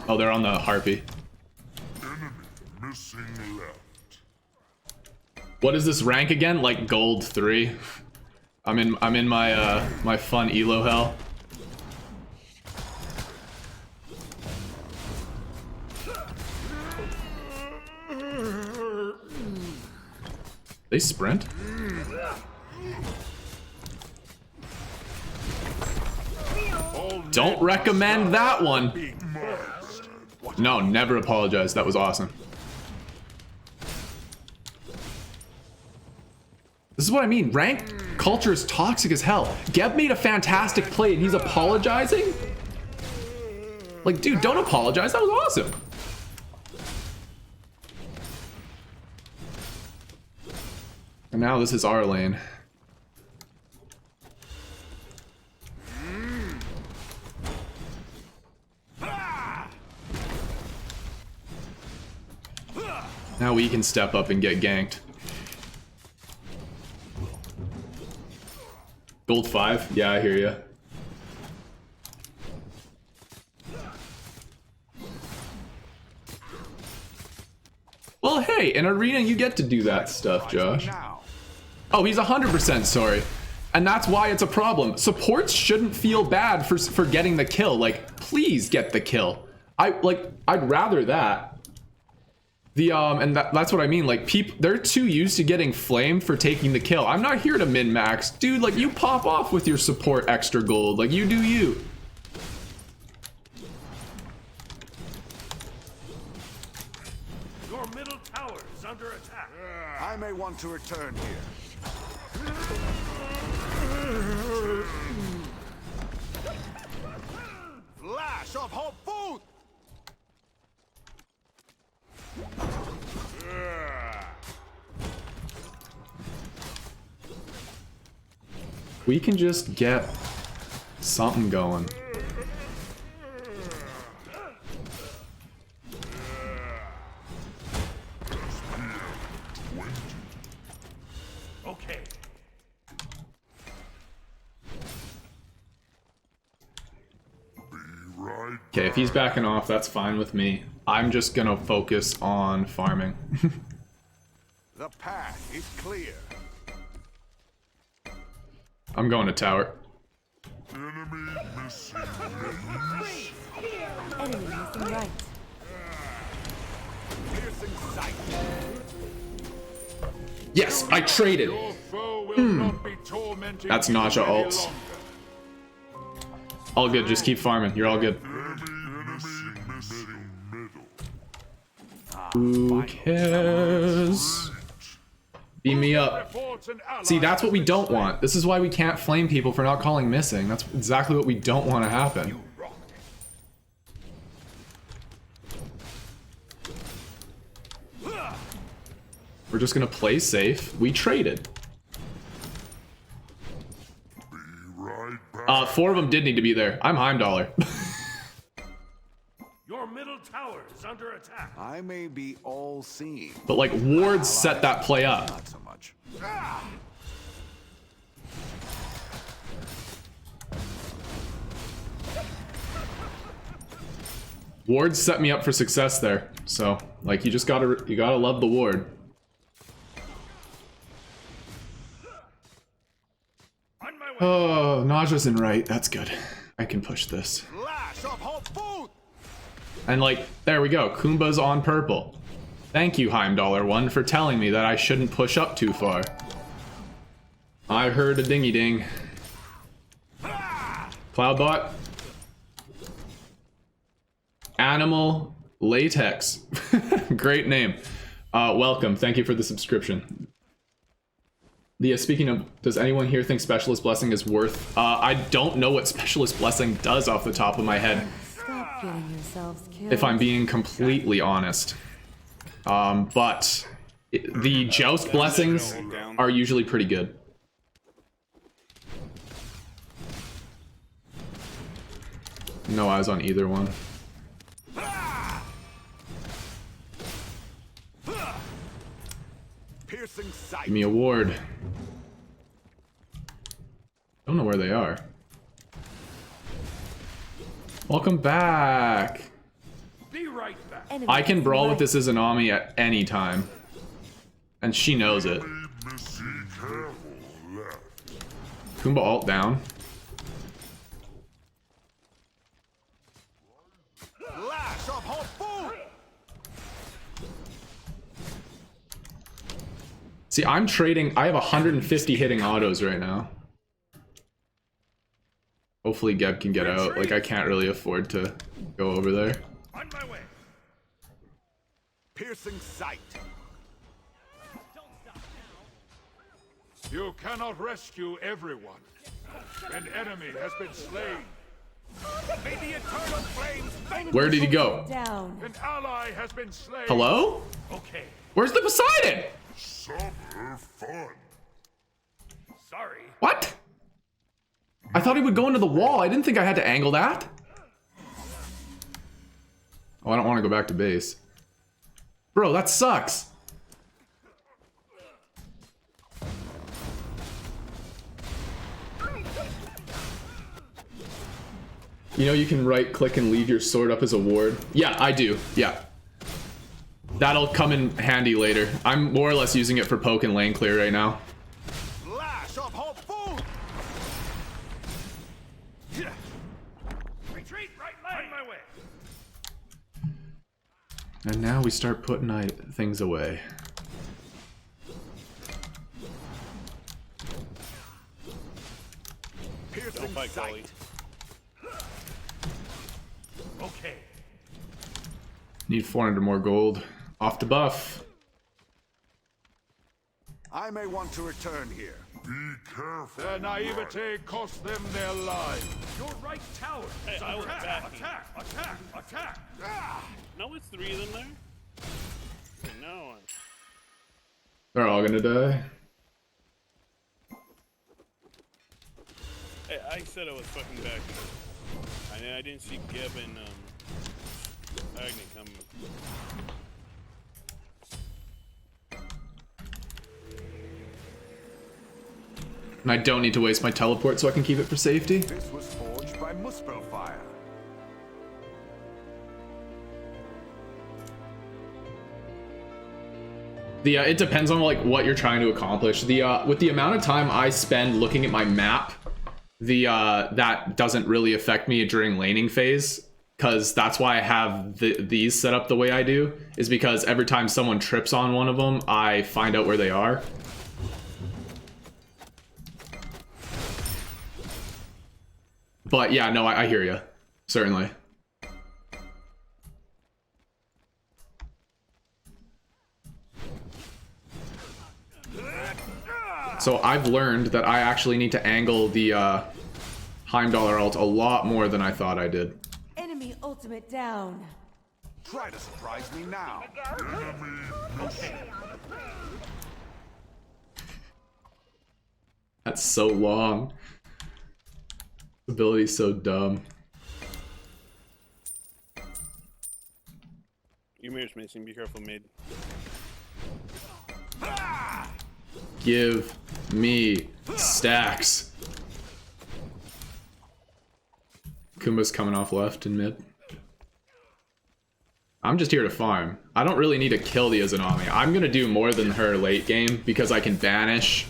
Oh, they're on the Harpy. Missing left. What is this rank again? Like gold 3. I'm in my my fun elo hell. They sprint? Don't recommend that one. No, never apologize. That was awesome. This is what I mean. Ranked culture is toxic as hell. Geb made a fantastic play and he's apologizing? Like, dude, don't apologize. That was awesome. And now this is our lane. Now we can step up and get ganked. Gold 5? Yeah, I hear ya. Well, hey, in Arena you get to do that stuff, Josh. Now. Oh, he's 100% sorry. And that's why it's a problem. Supports shouldn't feel bad for getting the kill. Like, please get the kill. I'd rather that. That's what I mean. Like, they're too used to getting flamed for taking the kill. I'm not here to min-max. Dude, like, you pop off with your support extra gold. Like, you do you. Your middle tower is under attack. I may want to return here. Flash of hope! We can just get something going. Okay, if he's backing off, that's fine with me. I'm just gonna focus on farming. The path is clear. I'm going to tower. Enemy missing. Enemy missing right. Piercing sight. Yes, I traded. Your foe will not be tormenting That's you Naja any ults. longer. All good, just keep farming. You're all good. Missing middle. Who cares? Beam me up. Reports an ally See, that's what we has been don't slain. want. This is why we can't flame people for not calling missing. That's exactly what we don't want to happen. We're just gonna play safe. We traded. Right back. 4 of them did need to be there. I'm Heimdallr. Your middle tower is under attack. I may be all-seeing, But like, wards set that play up. not so much. Wards set me up for success there. So, like, you gotta love the ward. On my way. Oh, Naja's in right. That's good. I can push this. Lash of Hofut! And like, there we go. Kumba's on purple. Thank you, Heimdallr1, for telling me that I shouldn't push up too far. I heard a dingy ding. Cloudbot. Animal Latex. Great name. Welcome. Thank you for the subscription. Leah, speaking of, does anyone here think Specialist Blessing is worth... I don't know what Specialist Blessing does off the top of my head, Stop getting yourselves killed. if I'm being completely honest. But the Joust Blessings are usually pretty good. No eyes on either one. Piercing sight. Give me a ward. Don't know where they are. Welcome back. Be right back. Enemy I can missing brawl with right. this Izanami at any time. And she knows it. Missing careful left. Kumba ult down. Lash of Hofut! See, I'm trading. I have 150 hitting autos right now. Hopefully Geb can get out. Like, I can't really afford to go over there. On my way. Piercing sight. You cannot rescue everyone. An enemy has been slain. May the eternal flames fade. Where did he go? Down. An ally has been slain. Hello? Okay. Where's the Poseidon? Summer fun. Sorry. What? I thought he would go into the wall. I didn't think I had to angle that. Oh, I don't want to go back to base. Bro, that sucks. You know you can right click and leave your sword up as a ward? Yeah, I do. Yeah. That'll come in handy later. I'm more or less using it for poke and lane clear right now. Lash of Hofut! Retreat right lane. On my way. And now we start putting things away. Piercing sight. Okay. Need 400 more gold. Off to buff. I may want to return here. Be careful. Their naivete cost them their lives. Your right tower is I was attack, backing. attack. No, it's 3 of them there. Okay, no one. They're all gonna die. Hey, I said I was fucking backing. I didn't see Geb and Agni coming. And I don't need to waste my teleport so I can keep it for safety. This was forged by Muspelfire. The it depends on like what you're trying to accomplish. The with the amount of time I spend looking at my map, the that doesn't really affect me during laning phase, because that's why I have these set up the way I do, is because every time someone trips on one of them, I find out where they are. But yeah, no, I hear you, certainly. So I've learned that I actually need to angle the Heimdallr ult a lot more than I thought I did. Enemy ultimate down. Try to surprise me now. That's so long. This ability's so dumb. Ymir's missing. Be careful, mid. Give me stacks. Kumba's coming off left and mid. I'm just here to farm. I don't really need to kill the Izanami. I'm gonna do more than her late game because I can banish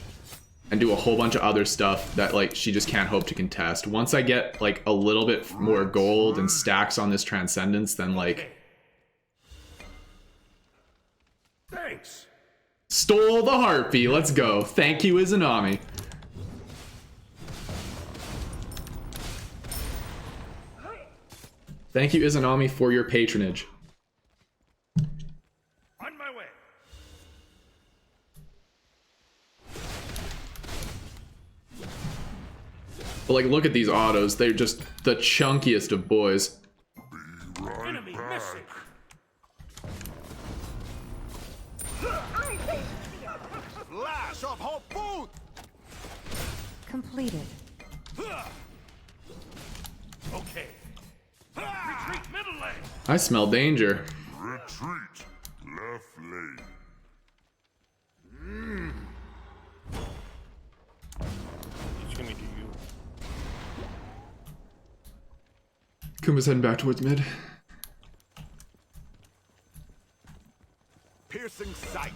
and do a whole bunch of other stuff that like she just can't hope to contest. Once I get like a little bit more gold and stacks on this Transcendence, then like... Thanks. Stole the Harpy, let's go. Thank you, Izanami. Thank you, Izanami, for your patronage. On my way. But like, look at these autos. They're just the chunkiest of boys. Enemy missing. Flash of hot food! Completed. Okay. Retreat middle lane. I smell danger. Retreat. Left lane. He's coming to you. Kumba's heading back towards mid. Piercing sight.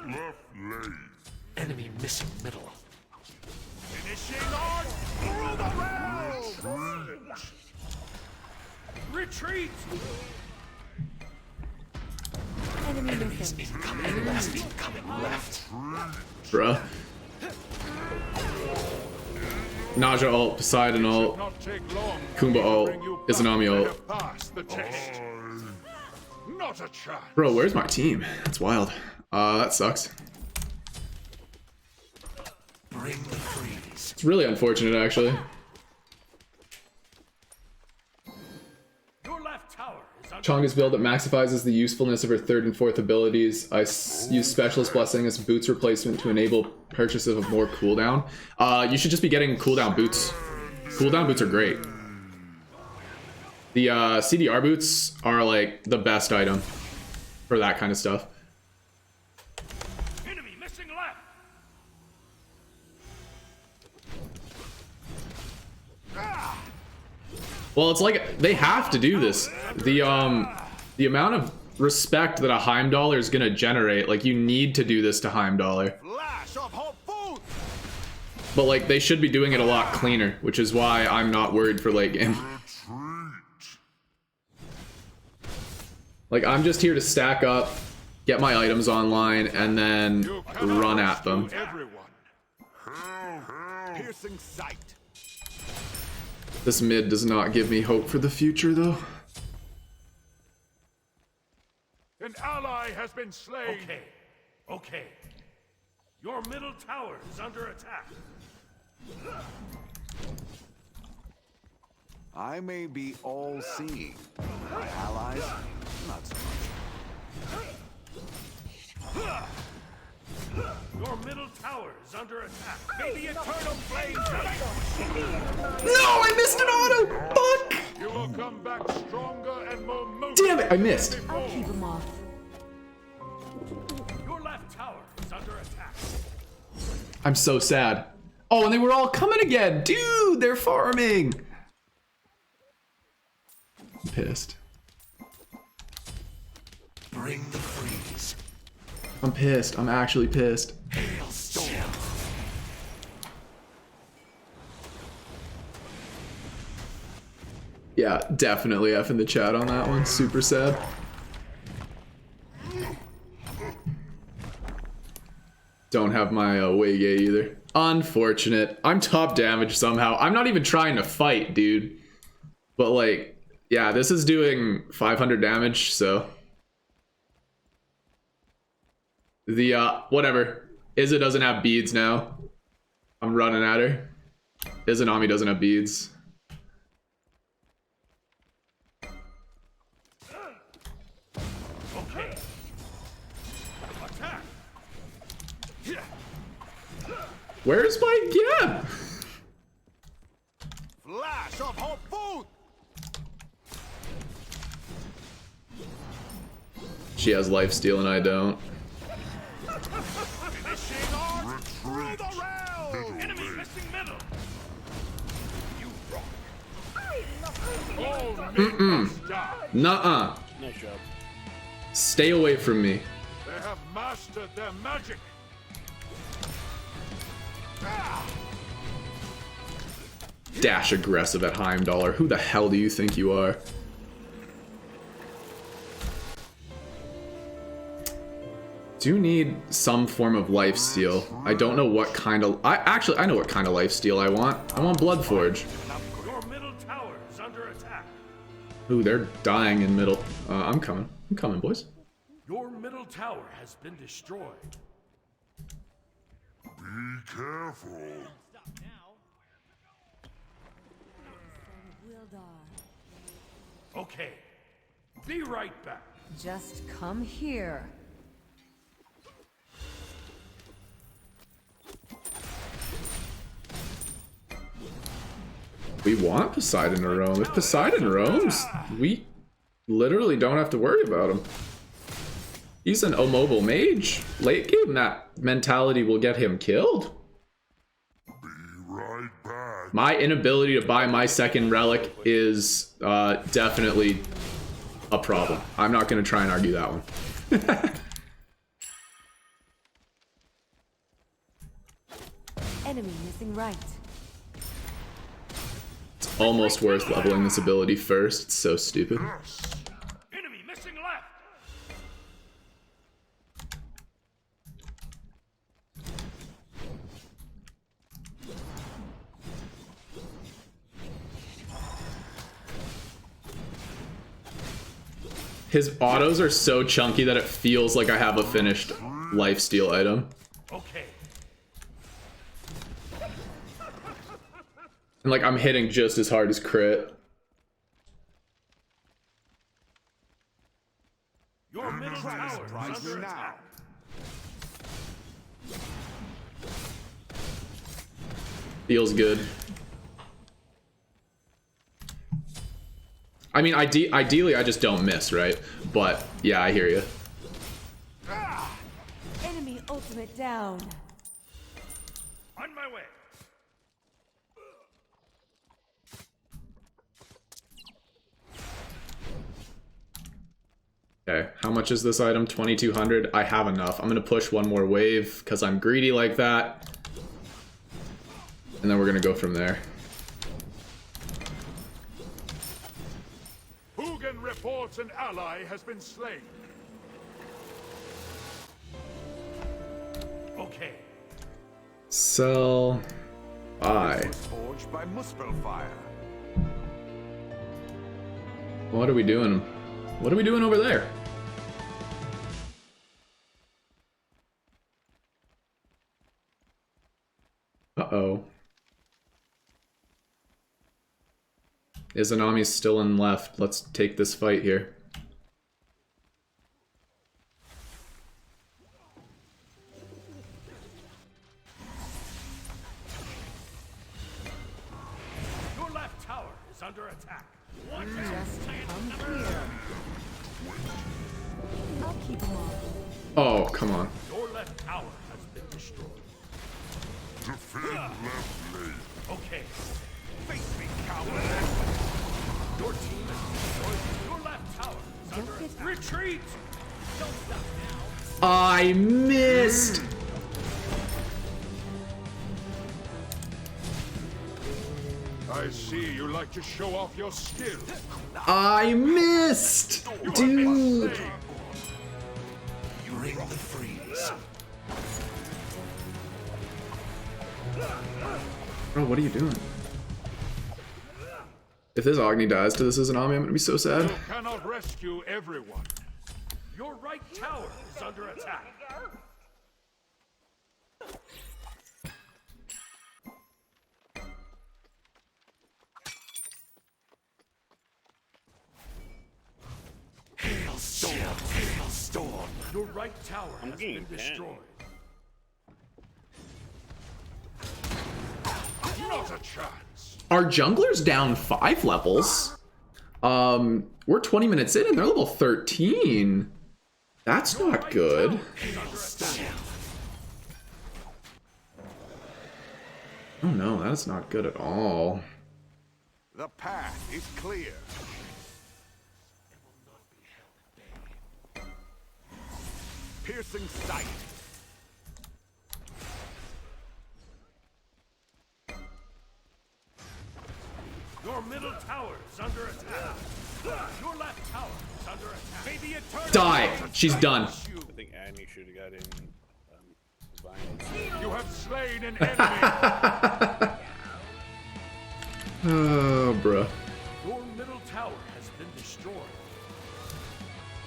Left lane. Enemy missing middle. Finishing on through the rails. Retreat. Enemy missing. Incoming left. Incoming left. Bruh. Naja ult, Poseidon ult, Not take long. Kumba ult, Bring you Izanami back ult. to pass the test. Not a chance. Bro, where's my team? That's wild. That sucks. Bring the freeze. It's really unfortunate, actually. Your left tower is under Chonga's build that maximizes the usefulness of her third and fourth abilities. I use Specialist Blessing as boots replacement to enable purchase of more cooldown. You should just be getting cooldown boots. Cooldown boots are great. The CDR boots are like the best item for that kind of stuff. enemy missing left. Well, it's like they have to do this. The amount of respect that a Heimdallr is gonna generate, like you need to do this to Heimdallr. Flash of hot food! But like they should be doing it a lot cleaner, which is why I'm not worried for late game. Like I'm just here to stack up, get my items online, and then You cannot run at them. rescue everyone. Piercing sight. This mid does not give me hope for the future though. An ally has been slain. Okay, okay. Your middle tower is under attack. I may be all-seeing. My allies, not so much. Your middle tower is under attack. May the eternal flames No, I missed an auto! Fuck! You will come back stronger and more motivated. Damn it, I missed. I'll keep him off. Your left tower is under attack. I'm so sad. Oh, and they were all coming again. Dude, they're farming. I'm pissed. Bring the freeze. I'm pissed. I'm actually pissed. Hailstorm. Yeah, definitely F in the chat on that one. Super sad. Don't have my Wege either. Unfortunate. I'm top damage somehow. I'm not even trying to fight, dude. But like, yeah, this is doing 500 damage, so. The, whatever. Izza doesn't have beads now. I'm running at her. Izanami doesn't have beads. Okay. Attack. Where's my gap? Flash of hot food! She has lifesteal and I don't. Finishing arc through the rail. Enemy missing middle. You rock. I love you. All men must die. Nuh-uh. Nice job. Stay away from me. They have mastered their magic. Dash aggressive at Heimdallr. Who the hell do you think you are? Do need some form of lifesteal. I don't know what kind of... I know what kind of lifesteal I want. I want Bloodforge. Your middle tower is under attack. Ooh, they're dying in middle. I'm coming. I'm coming, boys. Your middle tower has been destroyed. Be careful. Wildar, Okay. Be right back. just come here. We want Poseidon to roam. If Poseidon roams, we literally don't have to worry about him. He's an immobile mage. Late game, that mentality will get him killed. Be right back. My inability to buy my second relic is definitely a problem. I'm not going to try and argue that one. Enemy missing right. It's almost worth leveling this ability first. It's so stupid. Enemy missing left. His autos are so chunky that it feels like I have a finished lifesteal item. Okay. And like I'm hitting just as hard as crit. Your middle tower is Surprise under me now. attack. Feels good. I mean, ideally I just don't miss, right? But yeah, I hear you. Enemy ultimate down. On my way. Okay, how much is this item? 2200. I have enough. I'm gonna push one more wave because I'm greedy like that. And then we're gonna go from there. Hugin reports an ally has been slain. Okay. Sell. Buy. Forged by Muspelfire. What are we doing? What are we doing over there? Uh-oh. Izanami's still in left. Let's take this fight here. Your left tower is under attack. Watch out. Just come here. I'll keep them off. Oh, come on. Your left tower has been destroyed. Defeat Okay. Face me, coward. Your team has destroyed your left tower. Is under attack. Retreat! Don't stop now. I missed. I see you like to show off your skill. I missed, dude. Bring the freeze. Bro, what are you doing? If this Agni dies to this Izanami, I'm gonna be so sad. You cannot rescue everyone. Your right tower is under attack. Hailstorm. Hailstorm. Your right tower has getting been destroyed. Not a chance. Our jungler's down 5 levels. We're 20 minutes in and they're level 13. That's not good. Oh no, that's not good at all. The path is clear. Piercing sight. Your middle tower is under attack. Your left tower is under attack. May the eternal Die! She's done. I think Agni should have got in violence. You have slain an enemy. Oh, bruh. Your middle tower has been destroyed.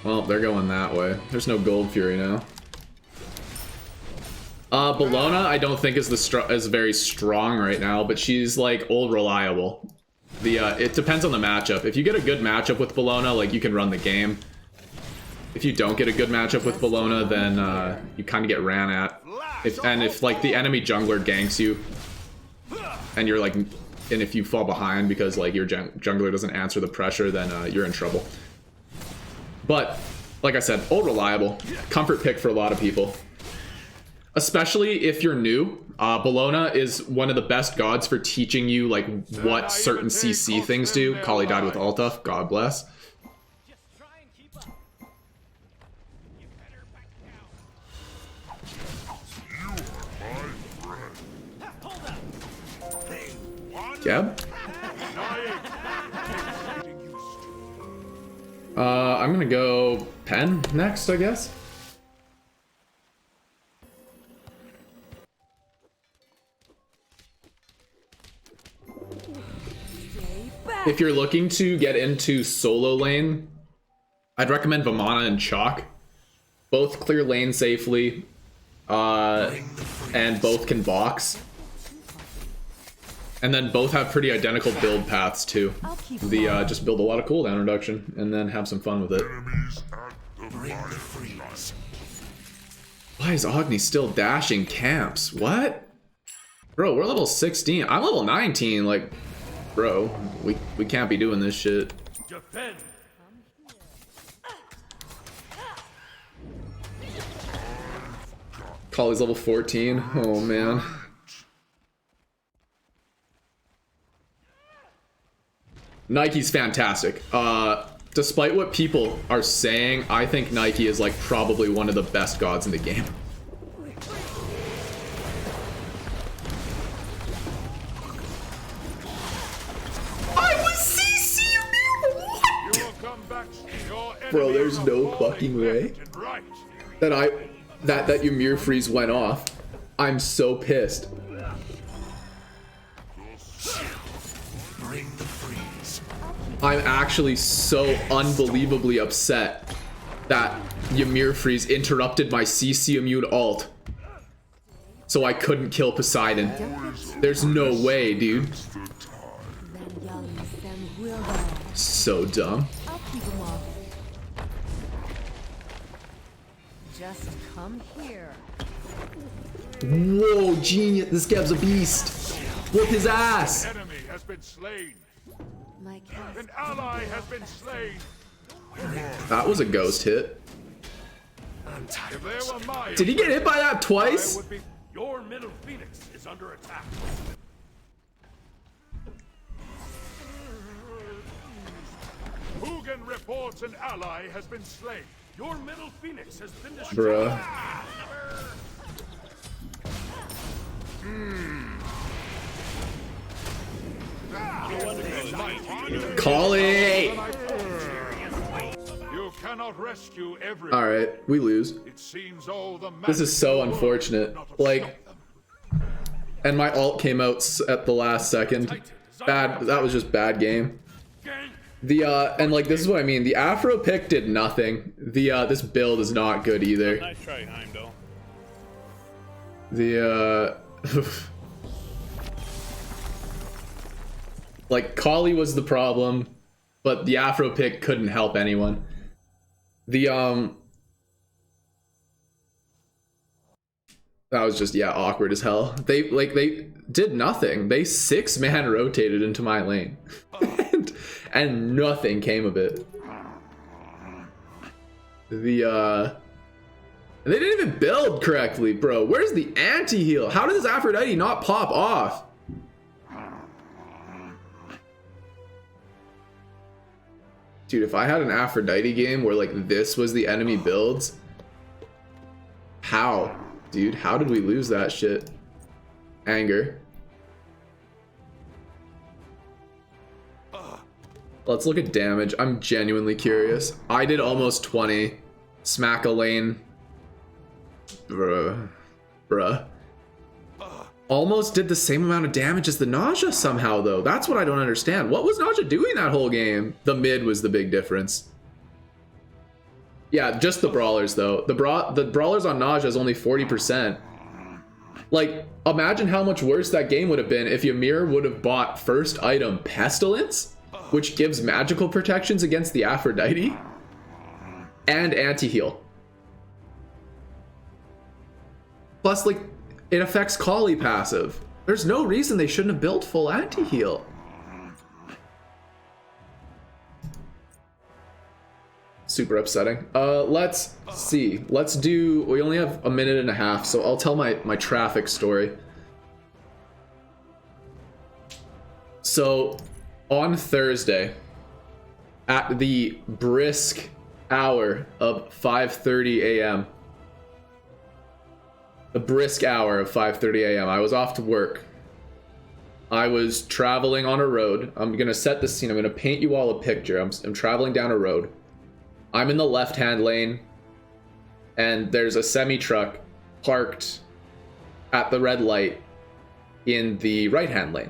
Well, they're going that way. There's no Gold Fury now. Bellona, I don't think is very strong right now, but she's like old reliable. It depends on the matchup. If you get a good matchup with Bellona, like you can run the game. If you don't get a good matchup with Bellona, then you kind of get ran at. If like the enemy jungler ganks you, and you're like, and if you fall behind because like your jungler doesn't answer the pressure, then you're in trouble. But like I said, old reliable, comfort pick for a lot of people. Especially if you're new, Bellona is one of the best gods for teaching you like what certain CC things do. Kali died with Altaf, God bless. Just try and keep up. You better back down. You are my friend. Gab? I'm gonna go Pen next, I guess. If you're looking to get into solo lane, I'd recommend Vamana and Chalk. Both clear lane safely, and both can box. And then both have pretty identical build paths too. Just build a lot of cooldown reduction and then have some fun with it. Enemies at the fireplace. Why is Agni still dashing camps? What? Bro, we're level 16. I'm level 19. Like, bro, we can't be doing this shit. Defend. Kali's level 14. Oh man. Nike's fantastic. Despite what people are saying, I think Nike is like probably one of the best gods in the game. I was CC What? Bro, there's no fucking way that Ymir freeze went off. I'm so pissed. I'm actually so unbelievably upset that Ymir freeze interrupted my CC immune ult, so I couldn't kill Poseidon. There's no way, dude. So dumb. I'll keep him off. Just come here. Whoa, genius! This Gab's a beast. Whoop his ass. Enemy has been slain. My cast. An ally has been slain. That was a ghost hit. If they were my Did he get hit by that twice? Your middle phoenix is is under attack. Hugin reports an ally has been slain. Your middle phoenix has been destroyed. Bruh. Collie! You cannot rescue everyone. Alright, we lose. It seems all the This is so unfortunate. Like, and my ult came out at the last second. Bad, that was just bad game. The and like this is what I mean. The Afro pick did nothing. The this build is not good either. Nice try, Heimdall. The like Kali was the problem, but the Afro pick couldn't help anyone. The that was just, yeah, awkward as hell. They did nothing. They 6-man rotated into my lane. and nothing came of it. The they didn't even build correctly, bro. Where's the anti-heal? How did this Aphrodite not pop off? Dude, if I had an Aphrodite game where like this was the enemy builds, how? Dude, how did we lose that shit? Anger. Let's look at damage. I'm genuinely curious. I did almost 20. Smack a lane. Bruh. Almost did the same amount of damage as the Nausea somehow, though. That's what I don't understand. What was Nausea doing that whole game? The mid was the big difference. Yeah, just the brawlers, though. The brawlers on Nausea is only 40%. Like, imagine how much worse that game would have been if Ymir would have bought first item Pestilence, which gives magical protections against the Aphrodite, and anti-heal. Plus, like, it affects Kali passive. There's no reason they shouldn't have built full anti-heal. Super upsetting. Let's see. Let's do, we only have a minute and a half, so I'll tell my traffic story. So, on Thursday, at the brisk hour of 5:30 a.m., the brisk hour of 5:30 a.m., I was off to work. I was traveling on a road. I'm gonna set the scene. I'm gonna paint you all a picture. I'm traveling down a road. I'm in the left-hand lane, and there's a semi-truck parked at the red light in the right-hand lane.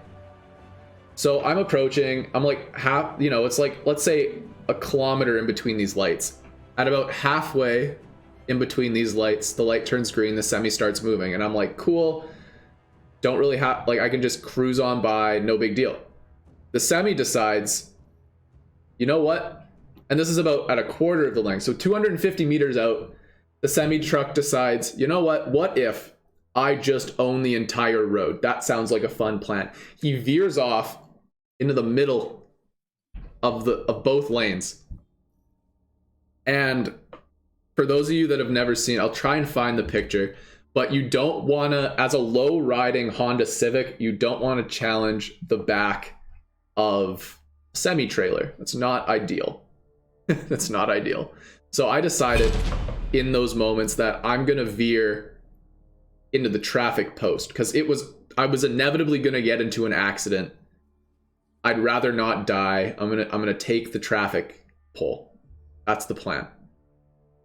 So I'm approaching, I'm like half, you know, it's like, let's say a kilometer in between these lights. At about halfway in between these lights, the light turns green, the semi starts moving, and I'm like, cool, don't really have, like, I can just cruise on by, no big deal. The semi decides, you know what? And this is about at a quarter of the length, so 250 meters out, the semi truck decides, you know what if I just own the entire road? That sounds like a fun plan. He veers off into the middle of both lanes. And for those of you that have never seen, I'll try and find the picture, but you don't want to, as a low riding Honda Civic, you don't want to challenge the back of a semi trailer. That's not ideal. That's not ideal. So I decided in those moments that I'm gonna veer into the traffic post, because I was inevitably gonna get into an accident. I'd rather not die. I'm gonna take the traffic pole. That's the plan.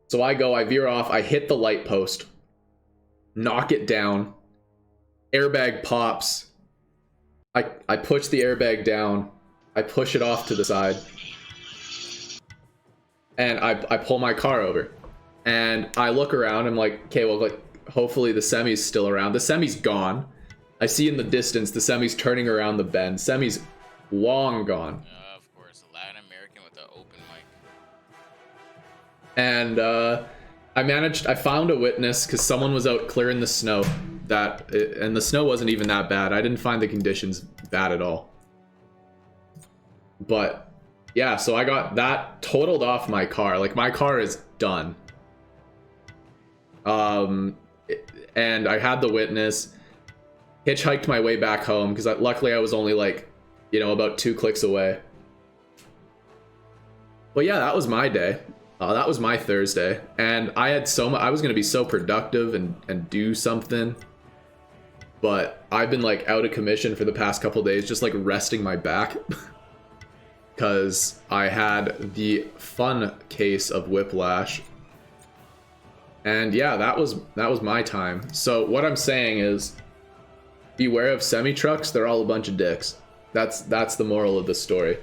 So I veer off, I hit the light post, knock it down, airbag pops. I push the airbag down, I push it off to the side, and I pull my car over. And I look around, I'm like, okay, well, like, hopefully the semi's still around. The semi's gone. I see in the distance the semi's turning around the bend. Semi's long gone. Of course, a Latin American with an open mic. And I found a witness because someone was out clearing the snow. And the snow wasn't even that bad. I didn't find the conditions bad at all. But yeah, so I got that totaled off my car. Like, my car is done. And I had the witness. hitchhiked my way back home because luckily I was only like, you know, about 2 clicks away. But yeah, that was my day. That was my Thursday, and I had so much. I was gonna be so productive and do something, but I've been like out of commission for the past couple days, just like resting my back, because I had the fun case of whiplash. And yeah, that was my time. So what I'm saying is, beware of semi trucks. They're all a bunch of dicks. That's the moral of the story.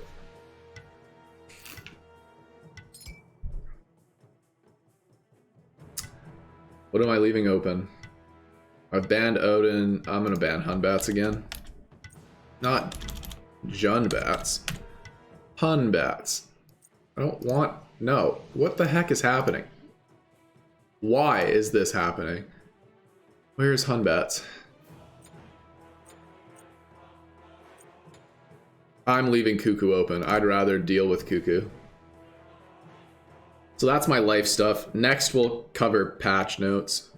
What am I leaving open? I've banned Odin. I'm gonna ban Hunbats again. Not Junbats. Hunbats. I don't want... No. What the heck is happening? Why is this happening? Where's Hunbats? I'm leaving Cuckoo open. I'd rather deal with Cuckoo. So that's my life stuff. Next, we'll cover patch notes.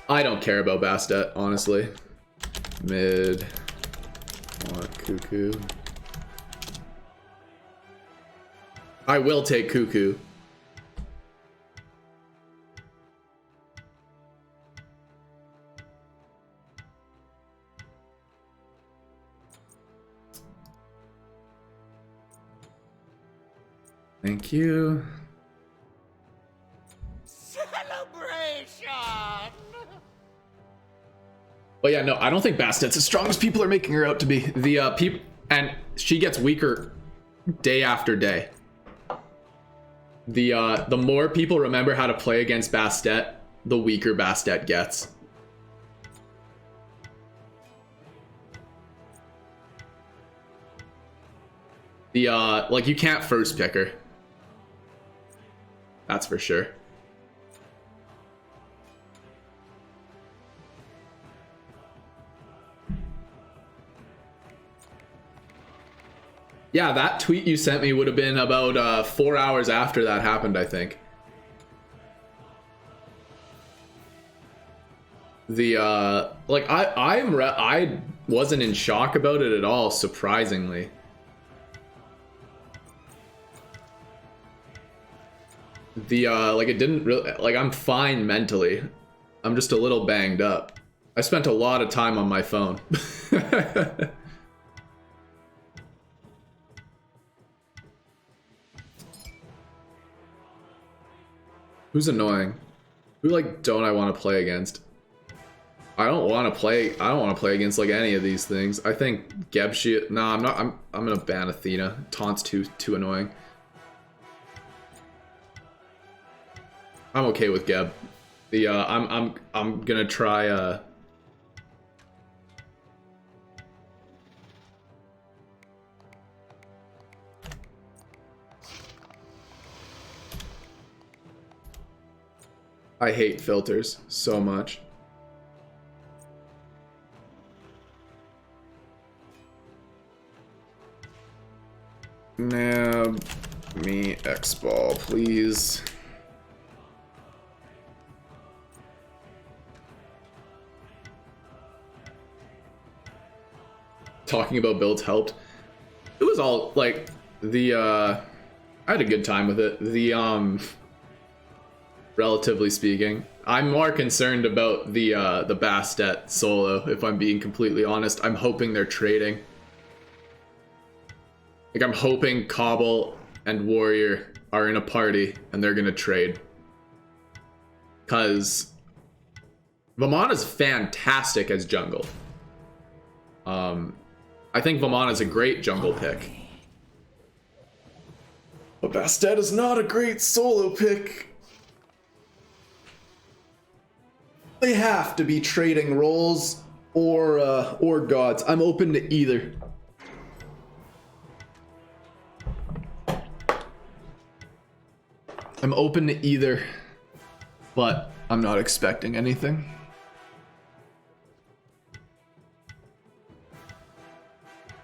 I don't care about Bastet, honestly. Mid. Want Cuckoo. I will take Cuckoo. Thank you. Celebration! But yeah, no, I don't think Bastet's as strong as people are making her out to be. The people, and she gets weaker day after day. The more people remember how to play against Bastet, the weaker Bastet gets. The like, you can't first pick her. That's for sure. Yeah, that tweet you sent me would have been about 4 hours after that happened, I think. The like I wasn't in shock about it at all, surprisingly. The like, it didn't really, like, I'm fine mentally. I'm just a little banged up. I spent a lot of time on my phone. Who's annoying? Who, like, don't I want to play against? I don't want to play against like any of these things. I think Gebshi. Nah, I'm not. I'm gonna ban Athena. Taunt's too annoying. I'm okay with Geb. The I'm gonna try I hate filters so much. Nab me X-Ball, please. Talking about builds helped. It was all like the I had a good time with it. The relatively speaking, I'm more concerned about the Bastet solo, if I'm being completely honest. I'm hoping they're trading. Like, I'm hoping Cobble and Warrior are in a party and they're gonna trade. Cause Vamana's fantastic as jungle. I think Vamana's a great jungle pick. But Bastet is not a great solo pick. They have to be trading roles or gods. I'm open to either. I'm open to either, but I'm not expecting anything.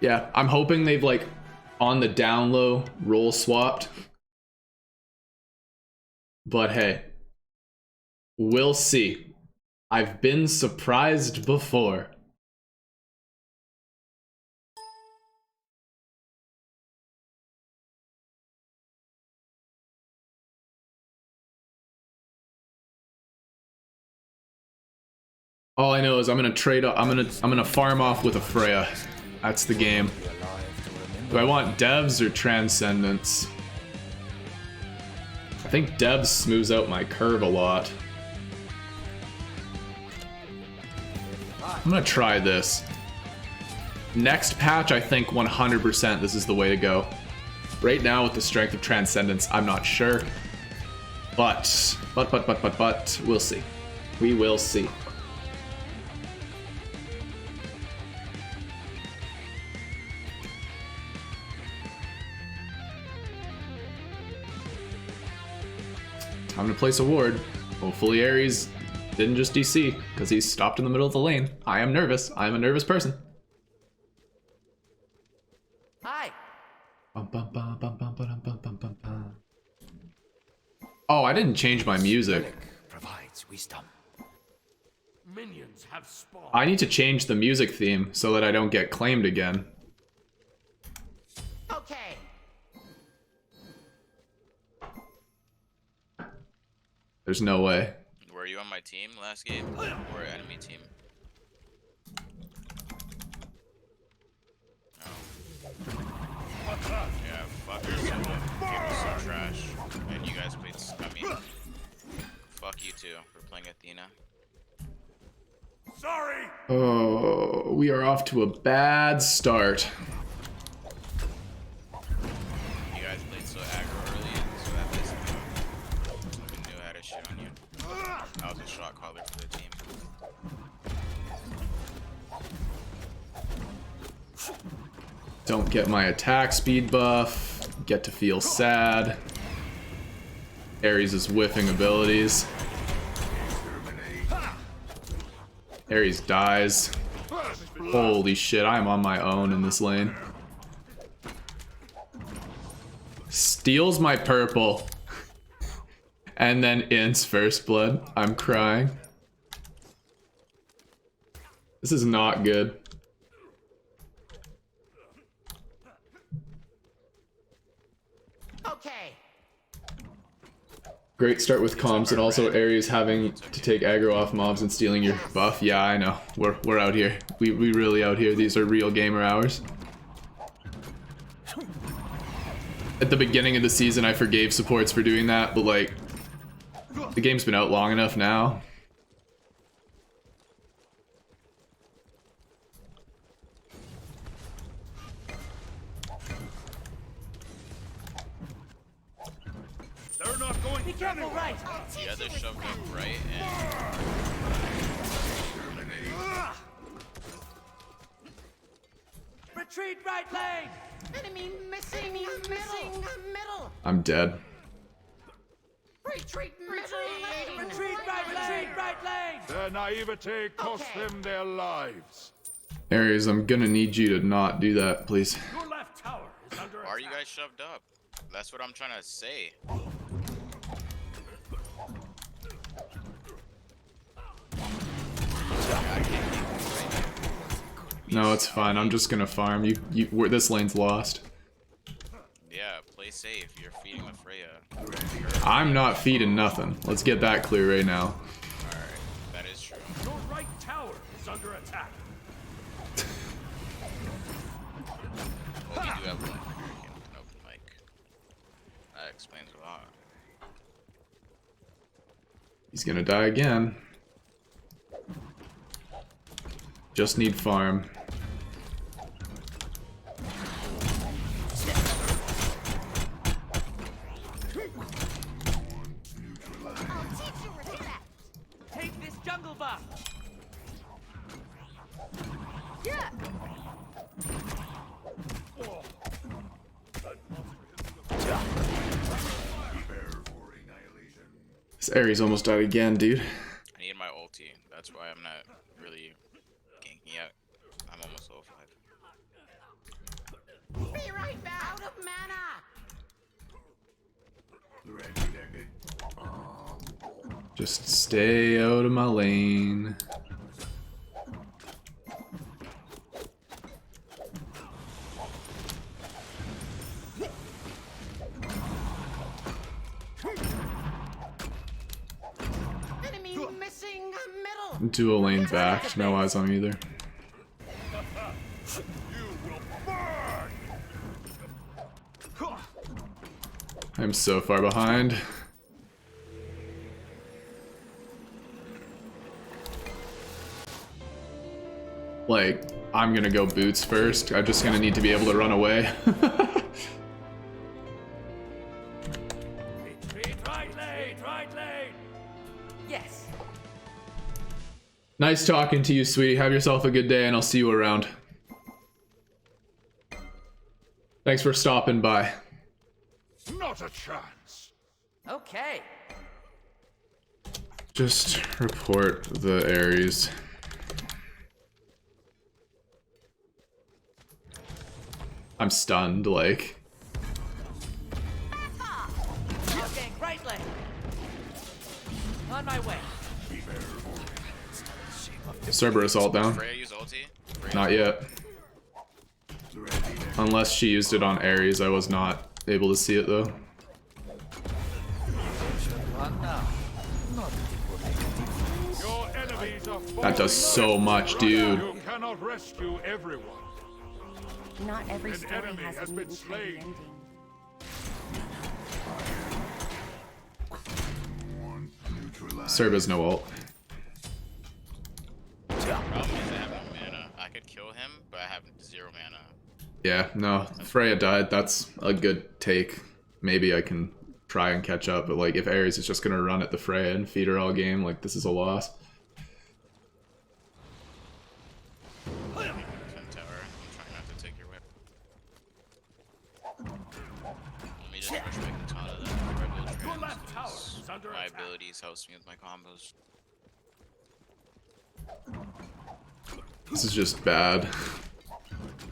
Yeah, I'm hoping they've, like, on the down low, role swapped. But hey, we'll see. I've been surprised before. All I know is I'm gonna farm off with a Freya. That's the game. Do I want devs or transcendence? I think devs smooths out my curve a lot. I'm gonna try this. Next patch, I think 100% this is the way to go. Right now, with the strength of transcendence, I'm not sure. But, we'll see. We will see. Time to place a ward. Hopefully Ares didn't just DC, because he's stopped in the middle of the lane. I am nervous. I am a nervous person. Hi. Oh, I didn't change my music. Provides wisdom. Minions have spawned. I need to change the music theme so that I don't get claimed again. Okay. There's no way. Were you on my team last game or enemy team? Yeah, fuckers so trash. And you guys played, I mean, fuck you too for playing Athena. Sorry! Oh, we are off to a bad start. You guys played so aggro early, so that basically knew how to shit on you. I was a shot caller for the team. Don't get my attack speed buff. Get to feel sad. Ares' whiffing abilities. Ares dies. Holy shit, I'm on my own in this lane. Steals my purple. And then ints first blood. I'm crying. This is not good. Okay. Great start with comms and also Ares having to take aggro off mobs and stealing your buff. Yeah, I know. We're out here. We really out here. These are real gamer hours. At the beginning of the season, I forgave supports for doing that, but like, the game's been out long enough now. They're not going Be careful, right? You guys are shoved up right and Retreat right lane. Enemy missing middle. I'm dead. Retreat middle. Retreat right lane. Their naivete cost them their lives. Ares, I'm gonna need you to not do that, please. Your left tower is under why are you guys shoved up? That's what I'm trying to say. No, it's fine. I'm just gonna farm. This lane's lost. Yeah, play safe. You're feeding the Freya. I'm not feeding nothing. Let's get that clear right now. Alright, that is true. Your right tower is under attack. Well, we do have one here in an open mic. That explains a lot. He's gonna die again. Just need farm. Take this jungle buff. Yeah. This Ares almost died again, dude. I need my ulti. That's why I'm not really ganking out. I'm almost level 5. Be right back. Out of mana. Just stay out of my lane. Dual lane back, no eyes on either. I'm so far behind. Like, I'm gonna go boots first. I'm just gonna need to be able to run away. Right lane. Yes. Nice talking to you, sweetie. Have yourself a good day, and I'll see you around. Thanks for stopping by. Not a chance. Okay. Just report the Ares. I'm stunned, like. Okay, right lane. On my way. Cerberus ult down. Freya use ulti? Freya Not yet. Unless she used it on Ares, I was not able to see it though. Your enemies are That does so much, dude. You cannot rescue everyone. Not every An story enemy has has a been neat and tidy slain. ending. Cerberus no ult. problem is I have no mana. I could kill him, but I have 0 mana. Yeah, no. Freya died. That's a good take. Maybe I can try and catch up, but like if Ares is just gonna run at the Freya and feed her all game, like this is a loss. 10 tower. I'm trying not to take your whip. Let me just rush back the Tana then. Your left tower is under My attack. abilities helps me with my combos. This is just bad.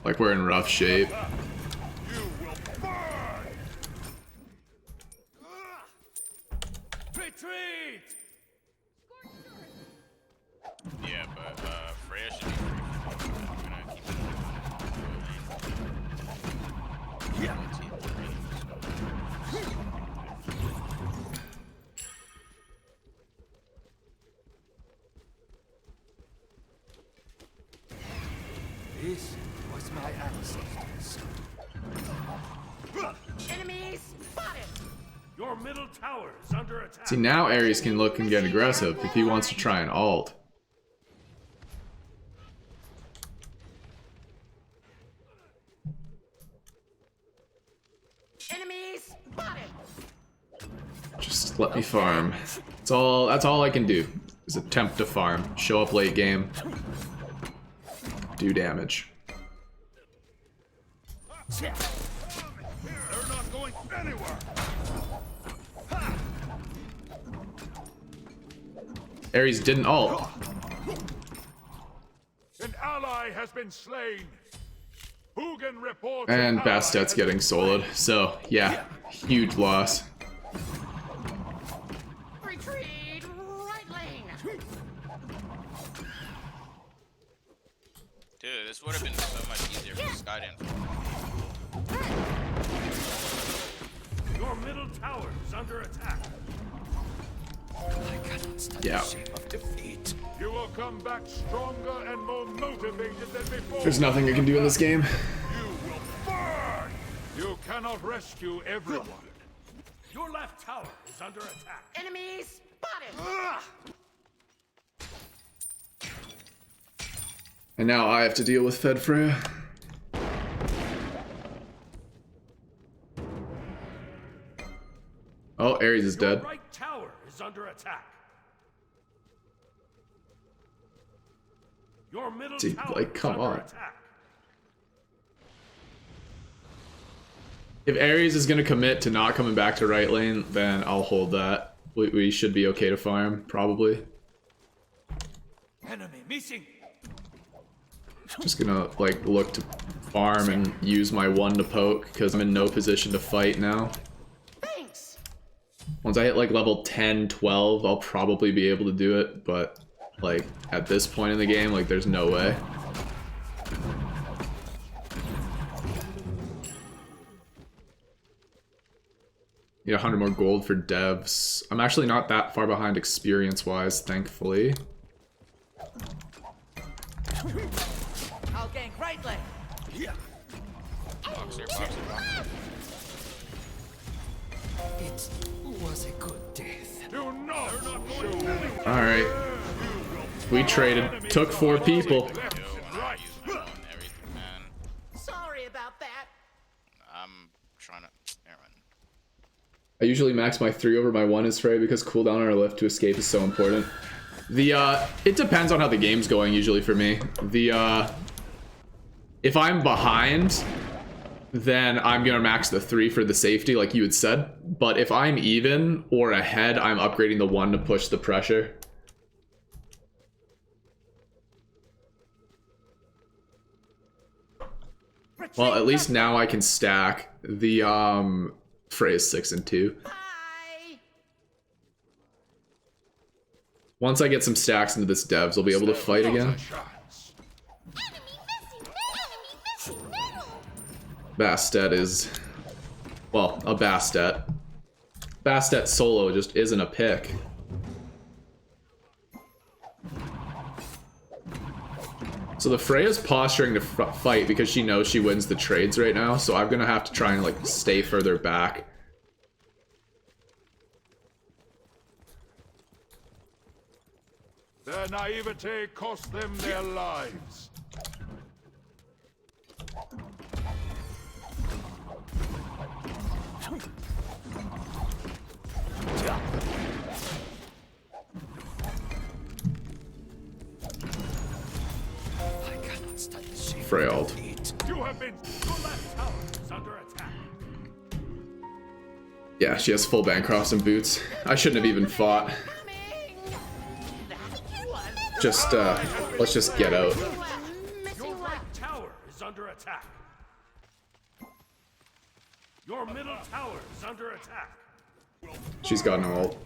Like we're in rough shape. You will burn. Retreat! Yeah, but Freya should be free. I'm gonna keep it in the lane. This was my ancestors. Enemies spotted! Your middle tower is under attack. See, now Ares can look and get aggressive if he wants to try and ult. Enemies spotted! Just let me farm. That's all I can do. Is attempt to farm. Show up late game. Do damage. They're not going anywhere. Ares didn't ult. An ally has been slain. Hugin reports. And an ally Bastet's has getting been soloed. So, yeah. Huge loss. Retreat! Right lane! Dude, this would have been so much easier for Skydance. Your middle tower is under attack. Yeah. You will come back stronger and more motivated than before. There's nothing I can do in this game. You will burn. You cannot rescue everyone. Your left tower is under attack. Enemies spotted! And now I have to deal with Fed Freya. Oh, Ares is Your dead. right tower is under attack. Your middle Dude, tower like, come is under on. attack. If Ares is gonna commit to not coming back to right lane, then I'll hold that. We should be okay to farm, probably. Enemy missing. Just gonna like look to farm and use my 1 to poke because I'm in no position to fight now. Thanks! Once I hit like level 10, 12, I'll probably be able to do it, but like at this point in the game, like there's no way. Need 100 more gold for devs. I'm actually not that far behind experience-wise, thankfully. I'll gain greatly. Yeah. Boxer, boxer, boxer. It was a good death. Do not show. Alright. We traded. Took 4 people. Everything, man. Sorry about that. I'm trying to. Never mind. I usually max my 3 over my 1 is Frey because cooldown on our lift to escape is so important. It depends on how the game's going usually for me. If I'm behind, then I'm gonna max the 3 for the safety like you had said. But if I'm even or ahead, I'm upgrading the 1 to push the pressure. Well, at least now I can stack the Frey's 6 and 2. Once I get some stacks into this devs, I'll be able to fight again. Bastet is, well, a Bastet. Bastet solo just isn't a pick. So the Freya's posturing to fight because she knows she wins the trades right now, so I'm gonna have to try and like stay further back. Their naivete cost them their lives. Freya ult. You have been. Your left tower is under attack. Yeah, she has full Bancrofts and boots. I shouldn't have even fought. Just, let's just get out. Your right tower is under attack. Your middle tower is under attack. She's got no ult.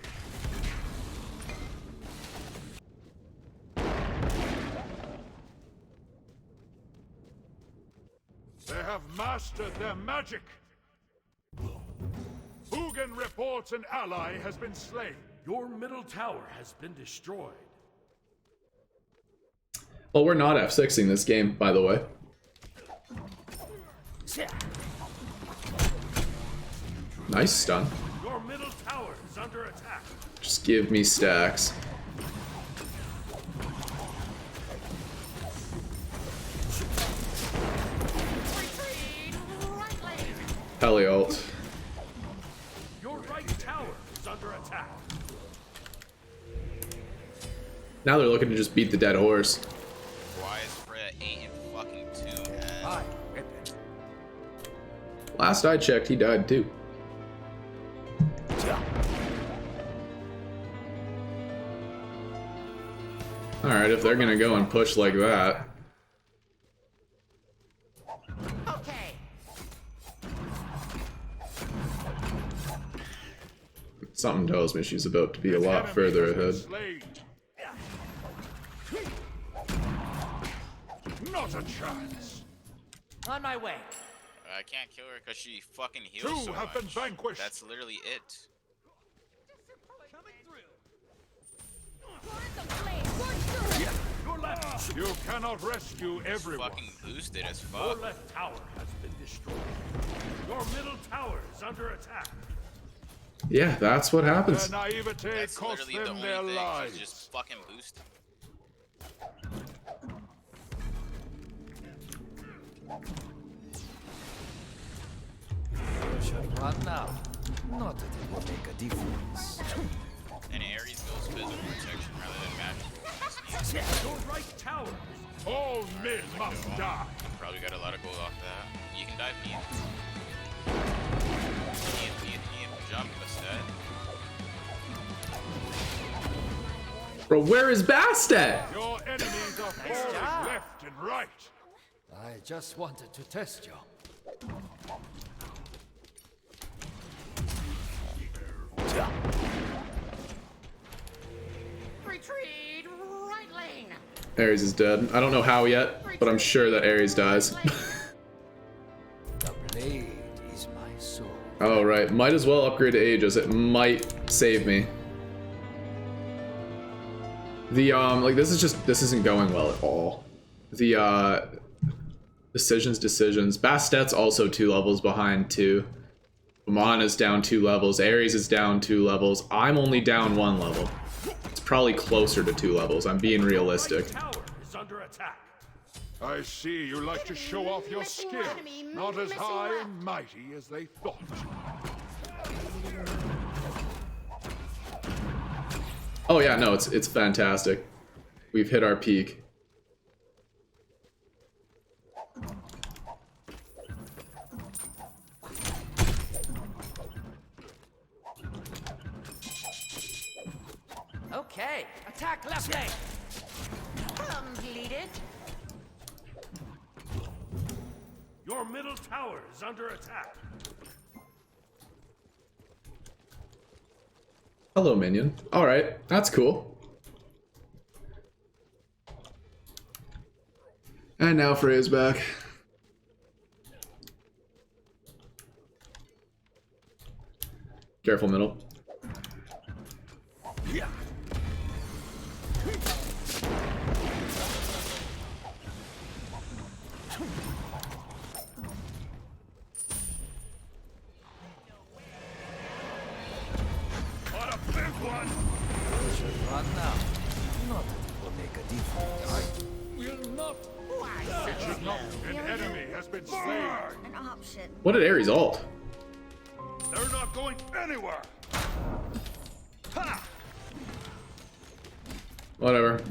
They have mastered their magic. Hugin reports an ally has been slain. Your middle tower has been destroyed. Well, we're not F6ing this game, by the way. Nice stun. Your middle tower is under attack. Just give me stacks. Heli ult. Your right tower is under attack. Now they're looking to just beat the dead horse. Why is Freya 8 and fucking 2, man? Last I checked, he died too. Alright, if they're gonna go and push like that. Okay. Something tells me she's about to be a lot further ahead. Not a chance. On my way. I can't kill her because she fucking heals so Two have much. been vanquished. That's literally it. Your left. You cannot rescue everyone. Fucking boosted as Your fuck. left tower has been destroyed. Your middle tower is under attack. Yeah, that's what happens. Their naivete That's cost literally the them only their thing. lives. She's just fucking boosted. You should run now. Not that it will make a difference. And Ares goes physical protection rather than magical. Your right tower. All men must die. Probably got a lot of gold off that. You can dive me. Jump instead. Bro, where is Bastet? Your enemies are falling left and right. I just wanted to test you. Ares is dead. I don't know how yet, but I'm sure that Ares dies. The blade is my soul. Oh, right. Might as well upgrade to Aegis. It might save me. The, like, this isn't going well at all. The, decisions. Bastet's also 2 levels behind, too. Amon is down 2 levels. Ares is down 2 levels. I'm only down 1 level. It's probably closer to 2 levels. I'm being realistic. Tower is under attack. I see you like to show off your skill. Not as high and mighty as they thought. Oh yeah, no, it's fantastic. We've hit our peak. Okay, attack left lane. Completed. Your middle tower is under attack. Hello, minion. Alright, that's cool. And now Freya's back. Careful, middle. What a big one! Should run now. Not that it will make a difference. Will not. It should not. An enemy has been slain. An option. What did Ares ult? They're not going anywhere. Ha! Whatever.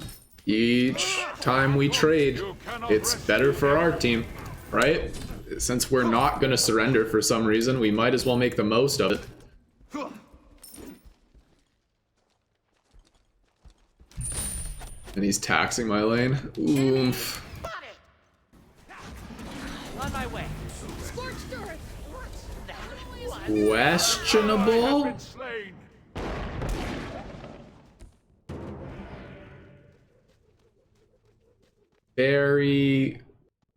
Each time we trade, it's better for our team, right? Since we're not gonna surrender for some reason, we might as well make the most of it. And he's taxing my lane. Oomph. On my way. Scorched earth. Questionable? Been slain. Very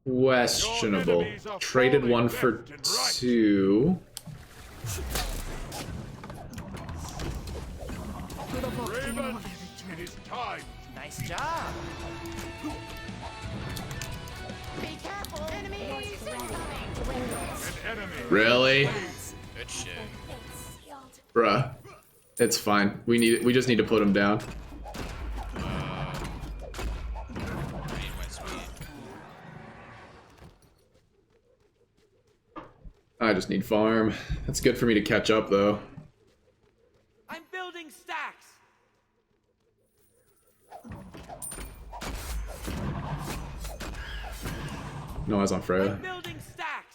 questionable. Traded 1 for 2. Raven, it is time. Nice job. Be careful. Enemies. An enemy. Really? Good shit. Bruh. It's fine. We just need to put him down. I need my speed. I just need farm. That's good for me to catch up, though. I'm building stacks. No eyes on Freya. I'm building stacks.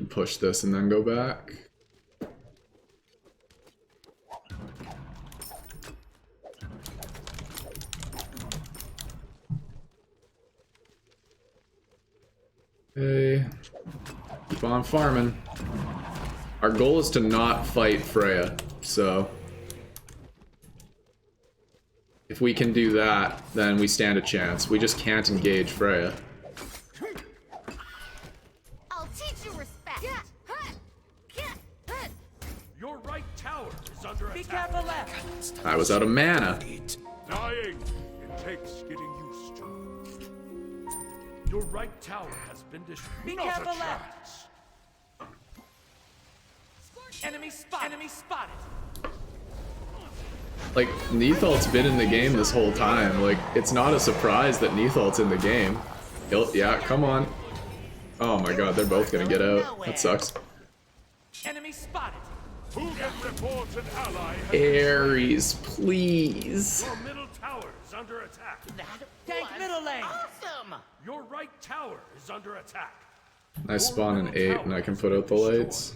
Push this and then go back. Okay. Keep on farming. Our goal is to not fight Freya, so if we can do that, then we stand a chance. We just can't engage Freya. I'll teach you respect. Your right tower is under Be attack. careful left. I was out of mana. Dying. It takes getting used to. Your right tower has been destroyed. Be Not a careful chance. Enemy spot. Enemy spotted. Like, Neathalt's been in the game this whole time. Like, it's not a surprise that Neathalt's in the game. Yeah, come on. Oh my god, they're both gonna get out. That sucks. Enemy spotted. Who can report an ally? has Ares, please. Your middle tower is under attack. Tank middle lane. Awesome. Your right tower is under attack. I spawn an 8 and I can put out the lights.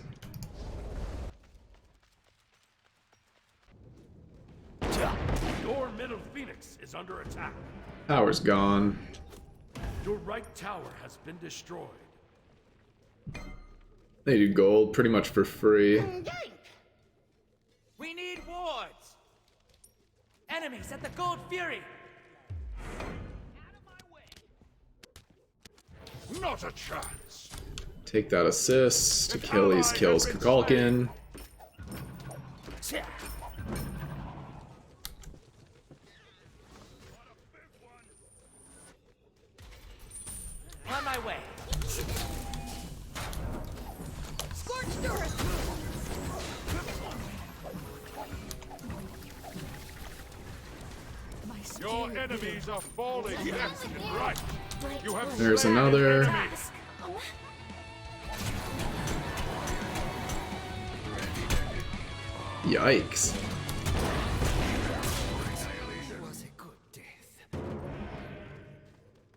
Your middle phoenix is under attack. Power's gone. Your right tower has been destroyed. They do gold pretty much for free. We need wards. Take that assist. Achilles kills Kukulkan. On my way. Scorched earth. Your enemies are falling left and right. You have There's slain another. enemies. Yikes.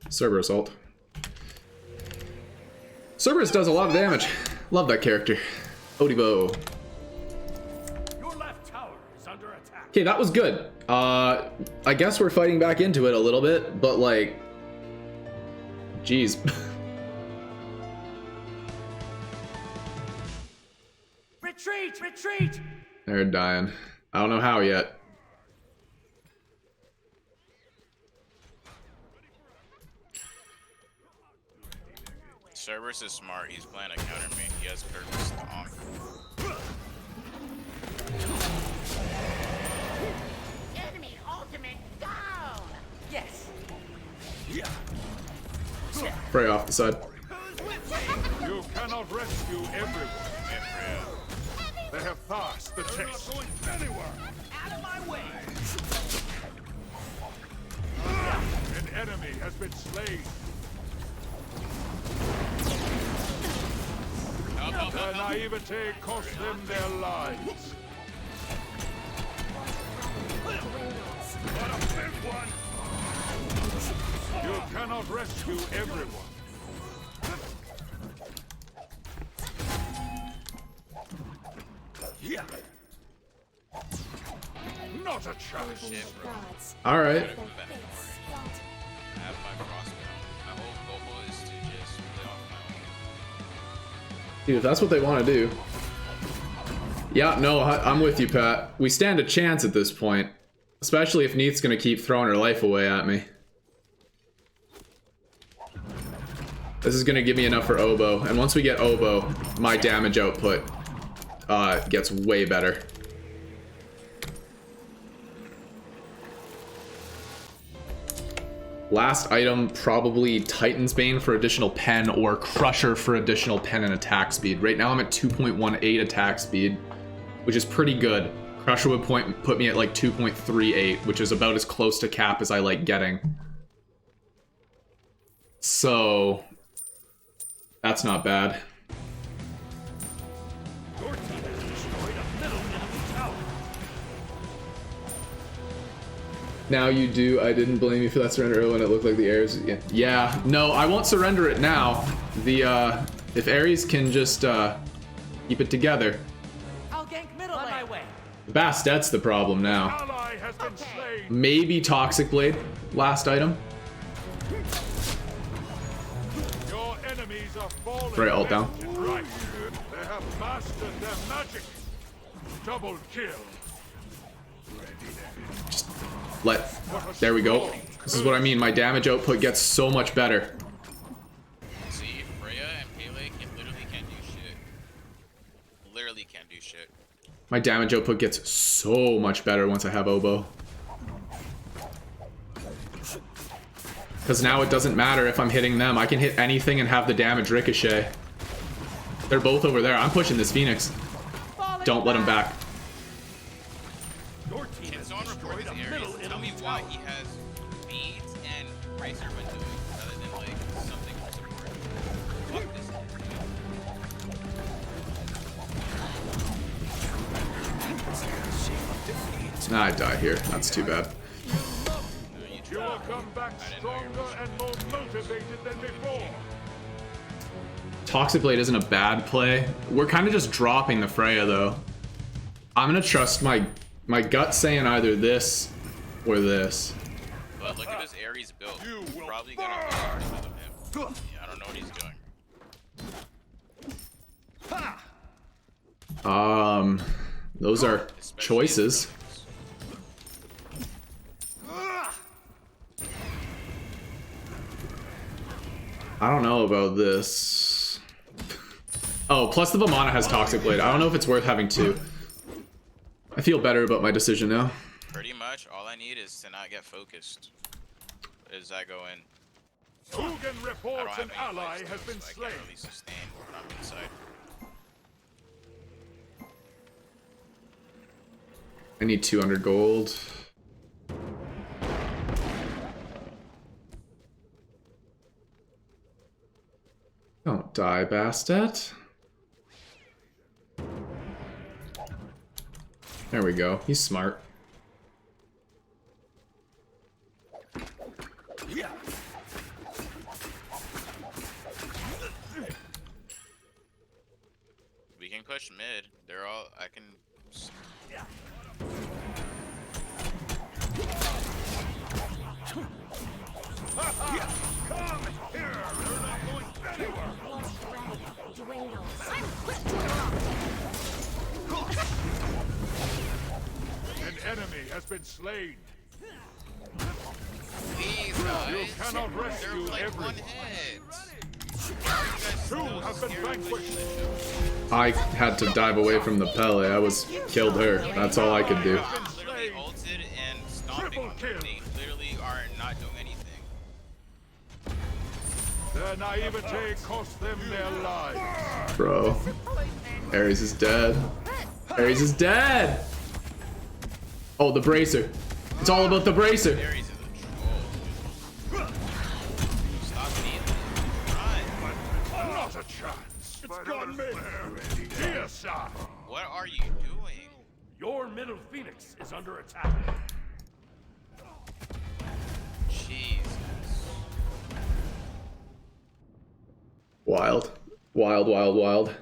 Cerberus ult. Cerberus does a lot of damage. Love that character. Odibo. Your left tower is under attack. Okay, that was good. I guess we're fighting back into it a little bit, but like, jeez. Retreat! Retreat! They're dying. I don't know how yet. Cerberus is smart. He's playing to counter me. He has Kirkus on. Enemy ultimate down! Yes. Pray off the side. You cannot rescue everyone. They have passed the test. Going anywhere. Out of my way. An enemy has been slain. Their naivete cost them their lives. What a big one! You cannot rescue everyone. Not a chance. All right. I have my crossbow. My whole goal is to just play off my own. Dude, if that's what they want to do. Yeah, no, I'm with you, Pat. We stand a chance at this point. Especially if Neith's gonna keep throwing her life away at me. This is gonna give me enough for Oboe. And once we get Oboe, my damage output gets way better. Last item, probably Titan's Bane for additional pen or Crusher for additional pen and attack speed. Right now I'm at 2.18 attack speed, which is pretty good. Crusher would put me at like 2.38, which is about as close to cap as I like getting. So, that's not bad. Your team has destroyed a middle enemy tower. Now you do. I didn't blame you for that surrender when it looked like the Ares. Yeah, no, I won't surrender it now. The if Ares can just keep it together. I'll gank middle lane. On my way. Bastet's the problem now. Ally has been slain. Maybe Toxic Blade, last item. Your enemies are falling. Right, ult down. left and right. They have mastered their magic. Double kill. There we go. This is what I mean. My damage output gets so much better. See, Freya and Pele literally can't do shit. Literally can't do shit. My damage output gets so much better once I have Oboe. Because now it doesn't matter if I'm hitting them. I can hit anything and have the damage ricochet. They're both over there. I'm pushing this Phoenix. Don't let him back. Your team Can has someone report destroyed this a Ares? middle Tell me enemy why tower. he has beads and Racer when doing rather than like something for support. Fuck this. Nah, I die here. That's too bad. You will come back stronger and more motivated than before. Toxic Blade isn't a bad play. We're kind of just dropping the Freya though. I'm gonna trust my gut saying either this or this. But look at this Ares build. He's probably gonna go with him. Yeah, I don't know what he's doing. Those are choices. I don't know about this. Oh, plus the Vamana has Toxic Blade. I don't know if it's worth having two. I feel better about my decision now. Pretty much, all I need is to not get focused as I go in. Hugin I don't reports have an any ally life has steals, been so I slain. can't really sustain when I'm inside. I need 200 gold. Don't die, Bastet. There we go. He's smart. We can push mid. They're all. I can. Come here! You're not going anywhere! An enemy has been slain. These guys. You cannot They're rescue like everyone. one hit. Why are you guys Two so have been scared of vanquished. pushing this? I had to dive away from the Pele. I was killed her. That's all I could do. I'm literally ulted and stomping on them. They literally are not doing anything. Their naivete cost them their lives. Bro. Ares is dead. Ares is dead! Oh, the bracer. It's all about the bracer. Ares is a troll. Stop me. Run. Not a chance. It's gone mid. Dear side. What are you doing? Your middle phoenix is under attack. Jesus. Wild. Wild, wild, wild.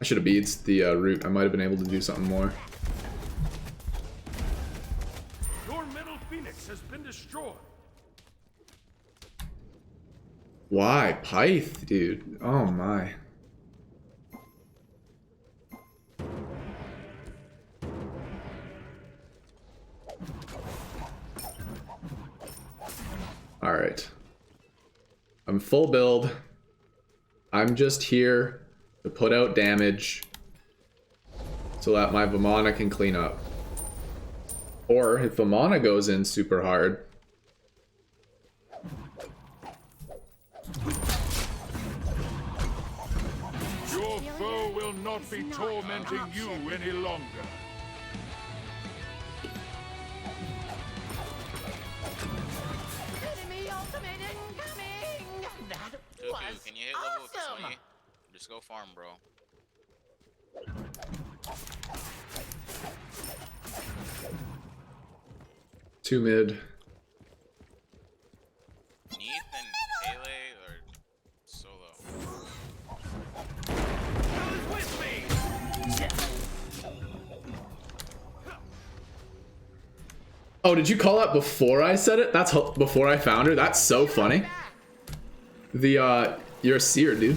I should have beads the root. I might have been able to do something more. Your middle phoenix has been destroyed. Why? Pyth, dude. Oh my. Alright. I'm full build. I'm just here to put out damage so that my Vamana can clean up. Or if Vamana goes in super hard, Your foe will not be tormenting you any longer. Enemy ultimate incoming! That Cuckoo, was can you hit level awesome! 20? Just go farm, bro. two mid. Neath and Pele or solo? Who's with me? Oh, did you call out before I said it? That's before I found her. That's so funny. You're a seer, dude.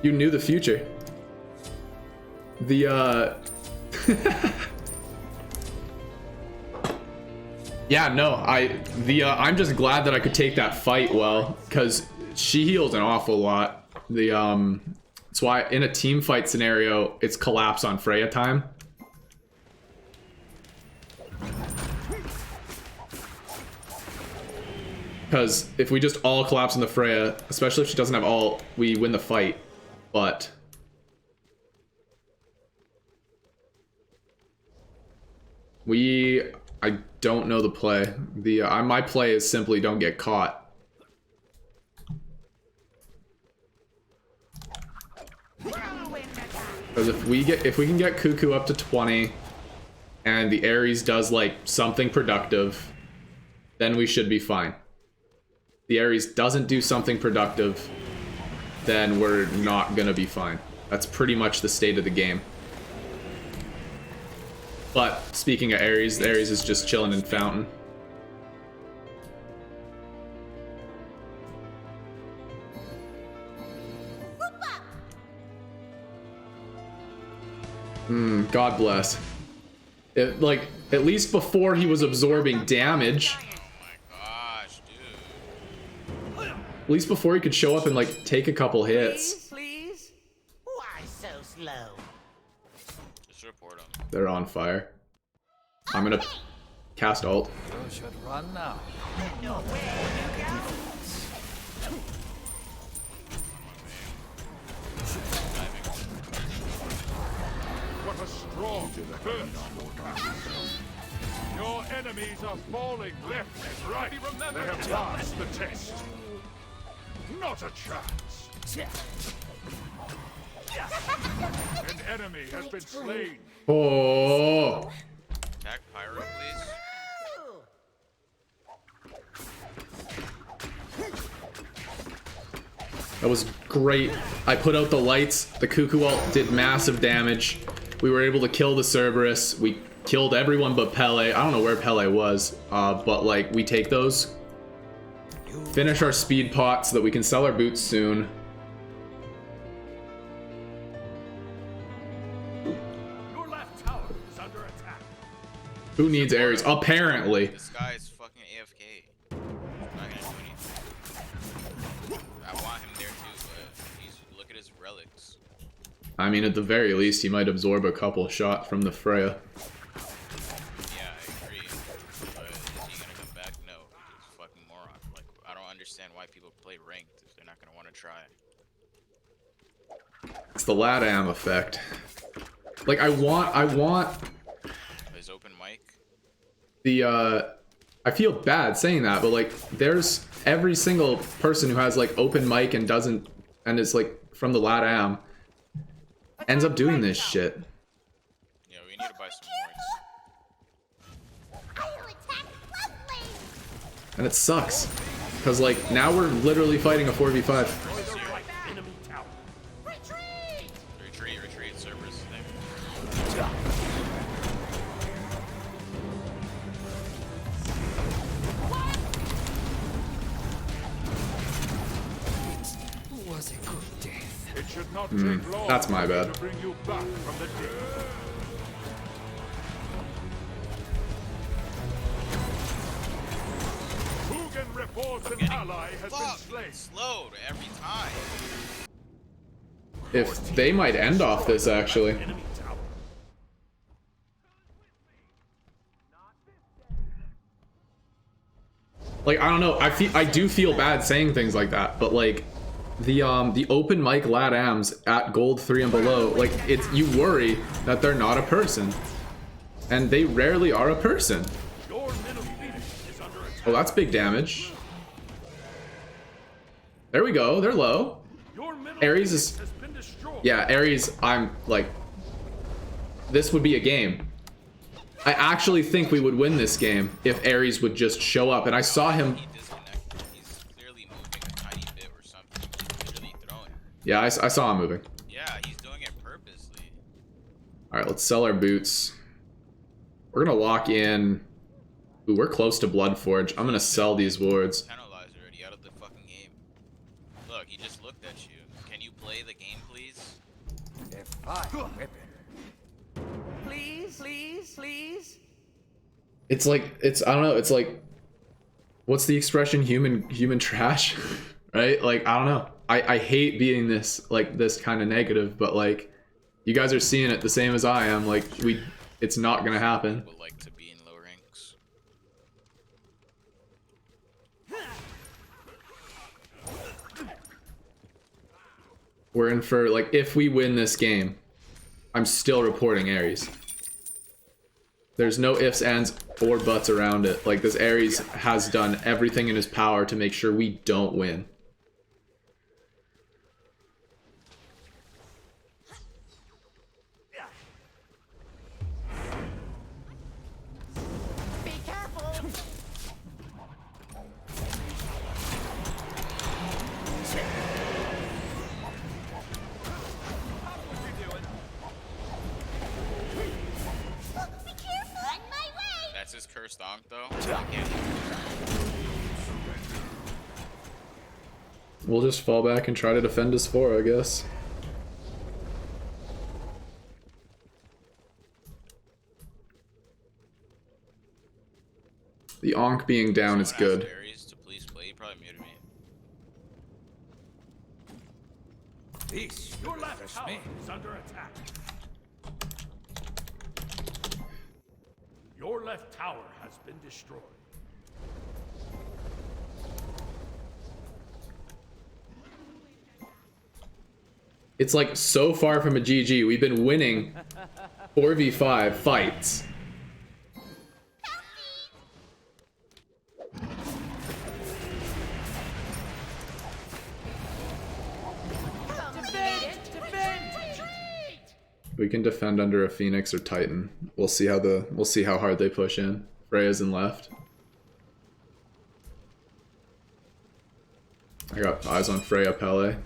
You knew the future. Yeah, no, I'm just glad that I could take that fight well, because she heals an awful lot. That's why in a team fight scenario, it's collapse on Freya time. Because if we just all collapse on the Freya, especially if she doesn't have ult, we win the fight. But I don't know the play. My play is simply don't get caught. Because if we can get Cuckoo up to 20, and the Ares does like something productive, then we should be fine. The Ares doesn't do something productive, then we're not gonna be fine. That's pretty much the state of the game. But speaking of Ares, the Ares is just chilling in Fountain. God bless. Like, at least before he was absorbing damage. Oh my gosh, dude. At least before he could show up and like take a couple hits. Please? Why so slow? Just report him. They're on fire. I'm gonna cast ult. You should run now. What a strong burst. Your enemies are falling left and right. They have passed the test. Not a chance. An enemy has been slain. Oh, Attack Pyro, please. that was great. I put out the lights. The Cuckoo ult did massive damage. We were able to kill the Cerberus. We killed everyone but Pele. I don't know where Pele was, but like we take those. Finish our speed pot so that we can sell our boots soon. Your left tower is under attack. Who needs Ares? Apparently. This guy is fucking AFK. I'm not gonna do anything. I want him there too, but he's look at his relics. I mean, at the very least, he might absorb a couple shot from the Freya. Yeah, I agree. But is he gonna come back? No. He's a fucking moron. Like, I don't understand why people play ranked if they're not gonna want to try. It's the Ladam effect. Like, I want His open mic. the, I feel bad saying that, but like, there's every single person who has like open mic and doesn't, and is like from the Ladam, ends up doing this shit. Yeah, we need to buy some mics. I'll attack closely. And it sucks. Because like, now we're literally fighting a 4v5. Enemy tower. Retreat. Retreat, Cerberus is there. Was a good death. It should not take long That's my bad. to bring you back from the dead. Hugin reports an ally has been Fuck! slain. Slowed every time. If they might end off this actually. Enemy tower. Like, I don't know, I do feel bad saying things like that, but like the open mic Ladams at gold 3 and below, like it's, you worry that they're not a person. And they rarely are a person. Your middle Phoenix is under attack. Oh, that's big damage. There we go, they're low. Your middle Ares Phoenix is, has been destroyed. yeah, Ares, I'm like, this would be a game. I actually think we would win this game if Ares would just show up, and I saw him. He disconnected. He's clearly moving a tiny bit or something. He's literally throwing. Yeah, I saw him moving. Yeah, he's doing it purposely. Alright, let's sell our boots. We're gonna lock in. Ooh, we're close to Bloodforge. I'm gonna sell these wards. Penalized already out of the fucking game. Look, he just looked at you. Can you play the game, please? A fine weapon. Please, please, please. It's like, I don't know, it's like, what's the expression? Human trash? Right? Like, I don't know. I hate being this kind of negative, but like, you guys are seeing it the same as I am. Like, it's not gonna happen. Would like to be in low ranks. We're in for, like, if we win this game, I'm still reporting Ares. There's no ifs, ands, or buts around it. Like, this Ares has done everything in his power to make sure we don't win. Be careful. Be careful. On my way. That's his cursed onk, though. I can't. We'll just fall back and try to defend his 4, I guess. The Onk being down is Someone asked good. Ares to please play. He probably muted me. This Your will left refresh tower me. is under attack. Your left tower has been destroyed. It's like so far from a GG. We've been winning 4v5 fights. We can defend under a Phoenix or Titan. We'll see how hard they push in. Freya's in left. I got eyes on Freya Pele.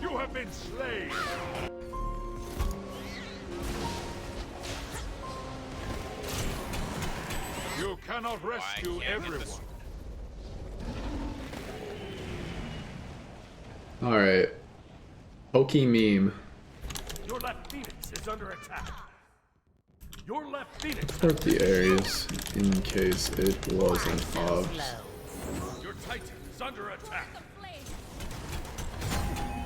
You have been slain. You cannot rescue everyone. Alright. Pokey meme. Your left Phoenix is under attack. Your left Phoenix. Put the Ares in case it wasn't obs. Your Titan is under attack.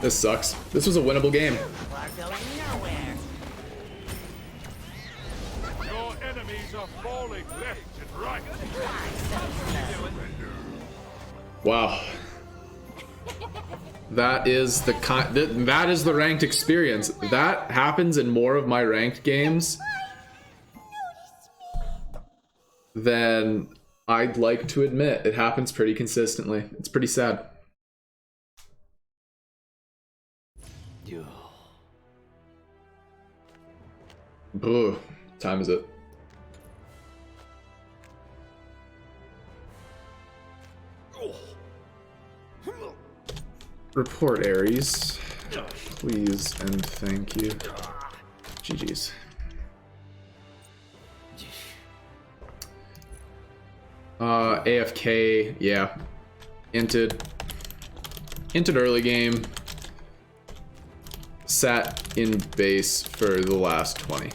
This sucks. This was a winnable game. Your enemies are falling left and right. Wow. That is the that is the ranked experience. That happens in more of my ranked games than I'd like to admit. It happens pretty consistently. It's pretty sad. Ugh. Time is it? Report Ares, please and thank you. GG's. AFK, yeah. Inted early game. Sat in base for the last 20.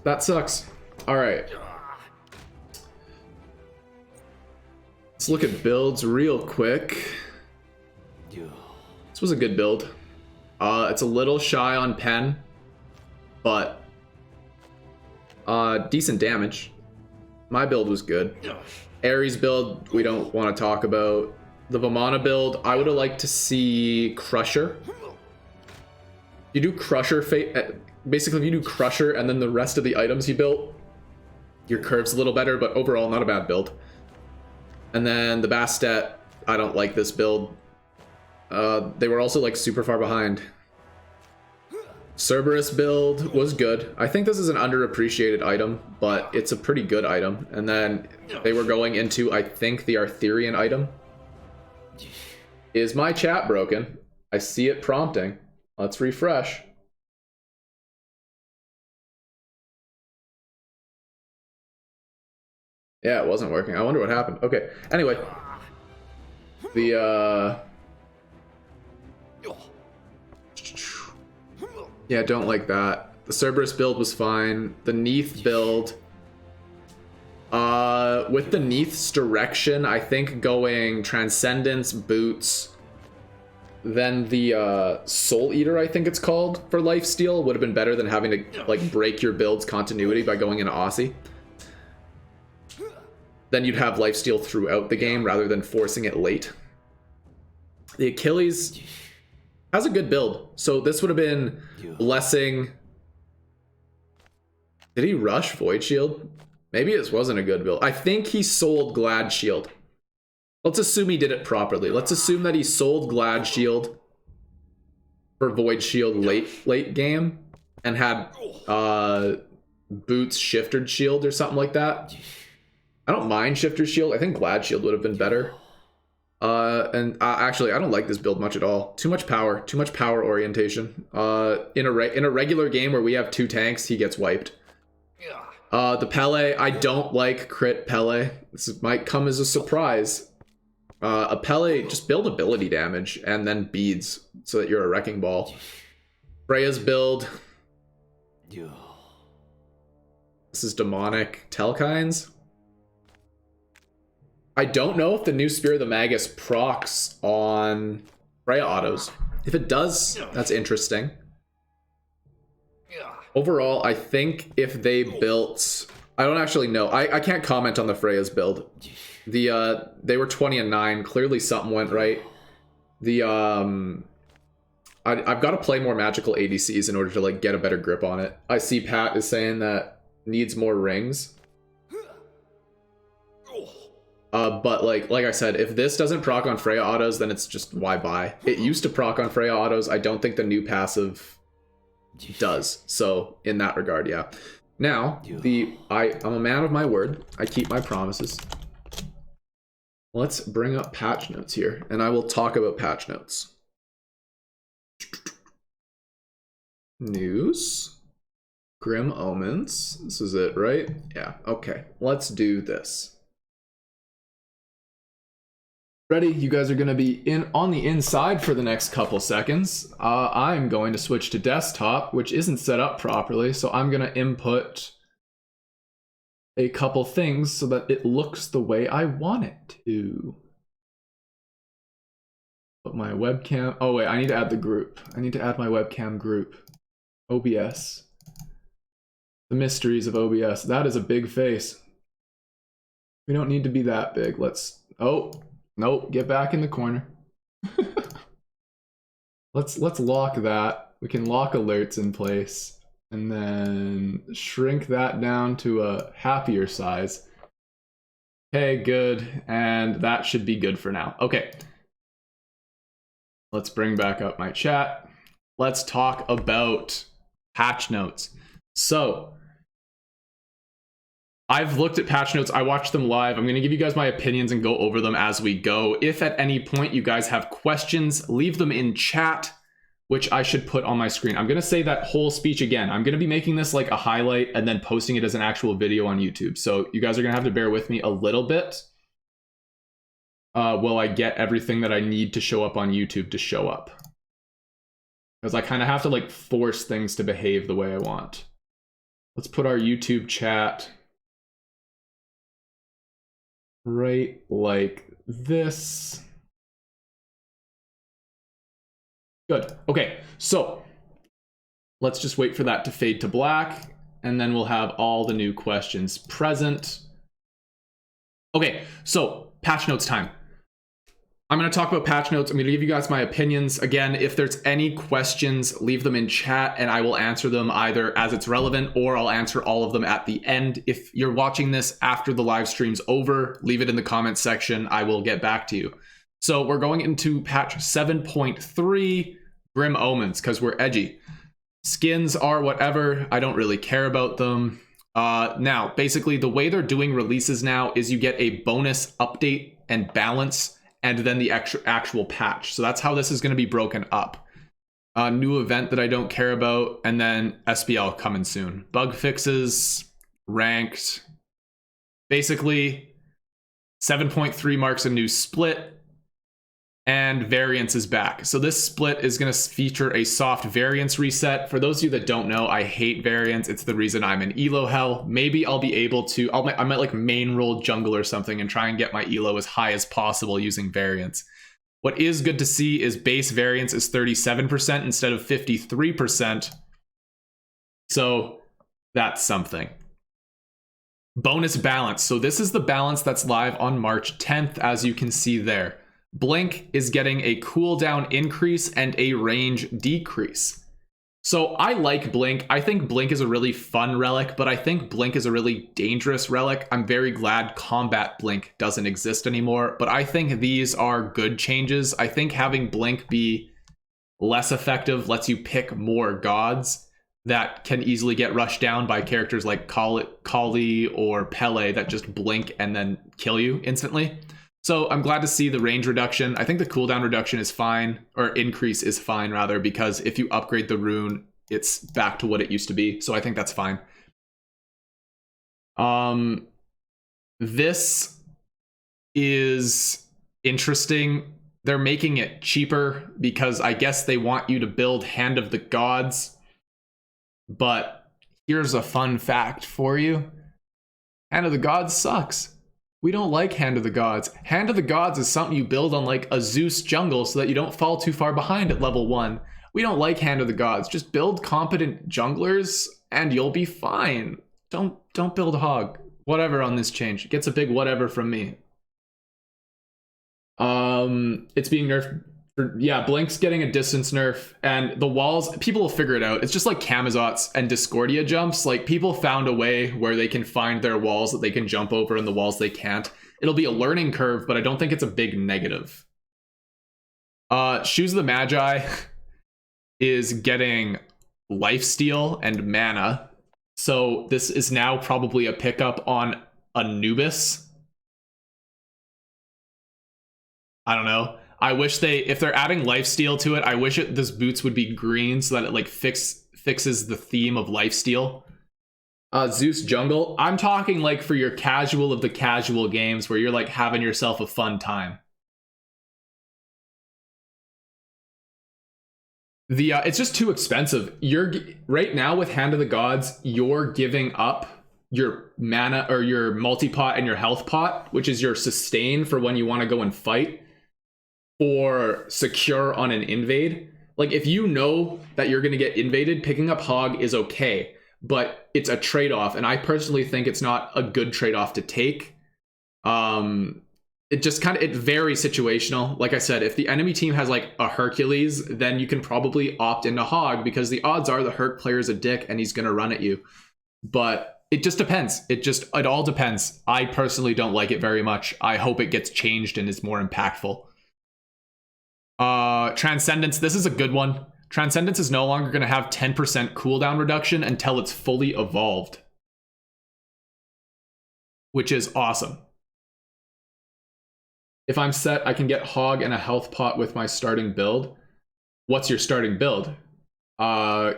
That sucks. Alright. Let's look at builds real quick. This was a good build. It's a little shy on pen, but decent damage. My build was good. Ares build, we don't want to talk about. The Vamana build, I would have liked to see Crusher. You do Crusher, basically if you do Crusher and then the rest of the items you built, your curve's a little better, but overall not a bad build. And then the Bastet, I don't like this build. They were also like super far behind. Cerberus build was good. I think this is an underappreciated item, but it's a pretty good item. And then they were going into, I think, the Arthurian item. Is my chat broken? I see it prompting. Let's refresh. Yeah, it wasn't working. I wonder what happened. Okay, anyway. Yeah, don't like that. The Cerberus build was fine. The Neath build. With the Neath's direction, I think going Transcendence, Boots, then the Soul Eater, I think it's called, for Lifesteal would have been better than having to like break your build's continuity by going into Aussie. Then you'd have lifesteal throughout the game rather than forcing it late. The Achilles has a good build. So this would have been Blessing. Did he rush Void Shield? Maybe this wasn't a good build. I think he sold Glad Shield. Let's assume he did it properly. Let's assume that he sold Glad Shield for Void Shield late game and had Boots Shifted Shield or something like that. I don't mind Shifter Shield. I think Glad Shield would have been better. Actually, I don't like this build much at all. Too much power orientation. In a regular game where we have 2 tanks, he gets wiped. The Pele, I don't like crit Pele. This might come as a surprise. A Pele, just build ability damage and then beads so that you're a wrecking ball. Freya's build. This is demonic Telkines. I don't know if the new Spear of the Magus procs on Freya autos. If it does, that's interesting. Overall, I think if they built... I don't actually know. I can't comment on the Freya's build. They were 20 and 9. Clearly something went right. I've got to play more magical ADCs in order to like get a better grip on it. I see Pat is saying that needs more rings. But like I said, if this doesn't proc on Freya autos, then it's just why buy? It used to proc on Freya autos. I don't think the new passive does. So in that regard, yeah. Now, I'm a man of my word. I keep my promises. Let's bring up patch notes here, and I will talk about patch notes. News. Grim Omens. This is it, right? Yeah, okay. Let's do this. Ready? You guys are going to be on the inside for the next couple seconds. I'm going to switch to desktop, which isn't set up properly, so I'm going to input a couple things so that it looks the way I want it to. Put my webcam... Oh wait, I need to add the group. I need to add my webcam group. OBS. The mysteries of OBS. That is a big face. We don't need to be that big. Let's... Oh... Nope, get back in the corner. Let's lock that. We can lock alerts in place and then shrink that down to a happier size. Okay, good. And that should be good for now. Okay. Let's bring back up my chat. Let's talk about patch notes. So, I've looked at patch notes, I watched them live. I'm going to give you guys my opinions and go over them as we go. If at any point you guys have questions, leave them in chat, which I should put on my screen. I'm going to say that whole speech again. I'm going to be making this like a highlight and then posting it as an actual video on YouTube. So you guys are going to have to bear with me a little bit while I get everything that I need to show up on YouTube to show up. Because I kind of have to like force things to behave the way I want. Let's put our YouTube chat right like this. Good. Okay, so let's just wait for that to fade to black, and then we'll have all the new questions present. Okay, so patch notes time. I'm going to talk about patch notes. I'm going to give you guys my opinions. Again, if there's any questions, leave them in chat and I will answer them either as it's relevant or I'll answer all of them at the end. If you're watching this after the live stream's over, leave it in the comments section. I will get back to you. So we're going into patch 7.3, Grim Omens, because we're edgy. Skins are whatever. I don't really care about them. Now, basically, the way they're doing releases now is you get a bonus update and balance and then the actual patch. So that's how this is going to be broken up. A new event that I don't care about, and then SBL coming soon. Bug fixes, ranked. Basically, 7.3 marks a new split, and variance is back. So this split is going to feature a soft variance reset. For those of you that don't know, I hate variance. It's the reason I'm in elo hell. Maybe I'll be able to, I might like main roll jungle or something and try and get my elo as high as possible using variance. What is good to see is base variance is 37% instead of 53%. So that's something. Bonus balance. So this is the balance that's live on March 10th, as you can see there. Blink is getting a cooldown increase and a range decrease. So I like Blink. I think Blink is a really fun relic, but I think Blink is a really dangerous relic. I'm very glad Combat Blink doesn't exist anymore, but I think these are good changes. I think having Blink be less effective lets you pick more gods that can easily get rushed down by characters like Kali or Pele that just blink and then kill you instantly. So I'm glad to see the range reduction. I think the cooldown reduction is fine, or increase is fine rather, because if you upgrade the rune, it's back to what it used to be. So I think that's fine. This is interesting. They're making it cheaper because I guess they want you to build Hand of the Gods. But here's a fun fact for you. Hand of the Gods sucks. We don't like Hand of the Gods. Hand of the Gods is something you build on like a Zeus jungle so that you don't fall too far behind at level 1. We don't like Hand of the Gods. Just build competent junglers and you'll be fine. Don't build Hog. Whatever on this change. It gets a big whatever from me. It's being nerfed. Yeah, Blink's getting a distance nerf, and the walls, people will figure it out. It's just like Camazotz and Discordia jumps. Like, people found a way where they can find their walls that they can jump over and the walls they can't. It'll be a learning curve, but I don't think it's a big negative. Shoes of the Magi is getting lifesteal and mana. So this is now probably a pickup on Anubis. I don't know. I wish if they're adding lifesteal to it, I wish this boots would be green so that it like fixes the theme of lifesteal. Zeus jungle. I'm talking like for your casual of the casual games where you're like having yourself a fun time. It's just too expensive. Right now with Hand of the Gods, you're giving up your mana or your multi-pot and your health pot, which is your sustain for when you want to go and fight, or secure on an invade. Like, if you know that you're going to get invaded, picking up Hog is okay, but it's a trade-off, and I personally think it's not a good trade-off to take. It just it varies situational. Like I said, if the enemy team has like a Hercules, then you can probably opt into Hog because the odds are the Herc player's a dick and he's going to run at you. But it just depends. It all depends. I personally don't like it very much. I hope it gets changed and is more impactful. Transcendence, this is a good one. Transcendence is no longer going to have 10% cooldown reduction until it's fully evolved, which is awesome. If I'm set, I can get Hog and a health pot with my starting build. What's your starting build? The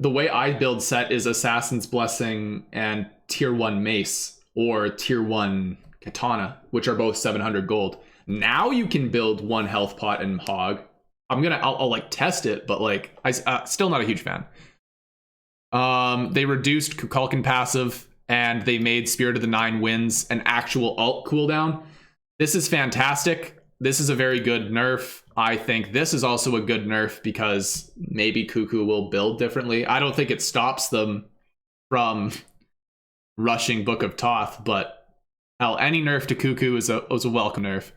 way I build set is Assassin's Blessing and tier 1 Mace or tier 1 Katana, which are both 700 gold. Now you can build one health pot and Hog. I'll like test it, but like still not a huge fan. They reduced Kukulkan passive and they made Spirit of the Nine Winds an actual alt cooldown. This is fantastic. This is a very good nerf. I think this is also a good nerf because maybe Cuckoo will build differently. I don't think it stops them from rushing Book of Thoth, but hell, any nerf to Cuckoo was a welcome nerf.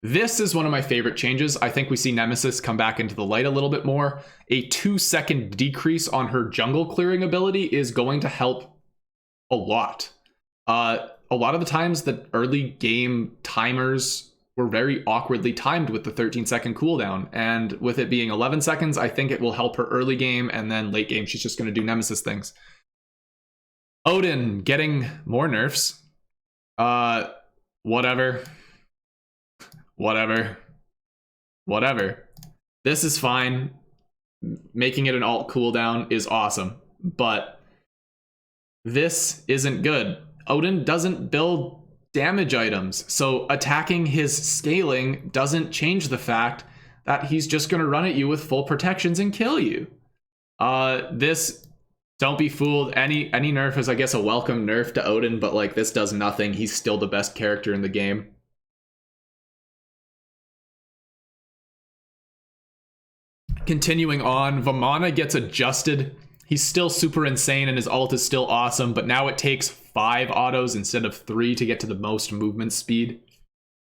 This is one of my favorite changes. I think we see Nemesis come back into the light a little bit more. A 2-second decrease on her jungle clearing ability is going to help a lot. A lot of the times the early game timers were very awkwardly timed with the 13-second cooldown. And with it being 11 seconds, I think it will help her early game, and then late game, she's just going to do Nemesis things. Odin getting more nerfs. Whatever. This is fine. Making it an alt cooldown is awesome, but this isn't good. Odin doesn't build damage items, so attacking his scaling doesn't change the fact that he's just going to run at you with full protections and kill you. Don't be fooled. Any nerf is, I guess, a welcome nerf to Odin, but like this does nothing. He's still the best character in the game. Continuing on, Vamana gets adjusted. He's still super insane and his ult is still awesome, but now it takes 5 autos instead of 3 to get to the most movement speed.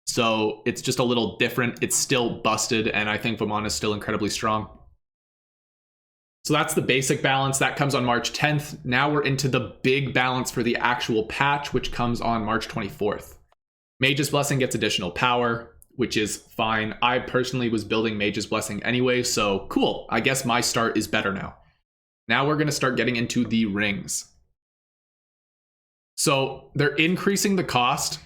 So it's just a little different. It's still busted, and I think Vamana is still incredibly strong. So that's the basic balance. That comes on March 10th. Now we're into the big balance for the actual patch, which comes on March 24th. Mage's Blessing gets additional power, which is fine. I personally was building Mage's Blessing anyway, so cool. I guess my start is better now. Now we're going to start getting into the rings. So they're increasing the cost,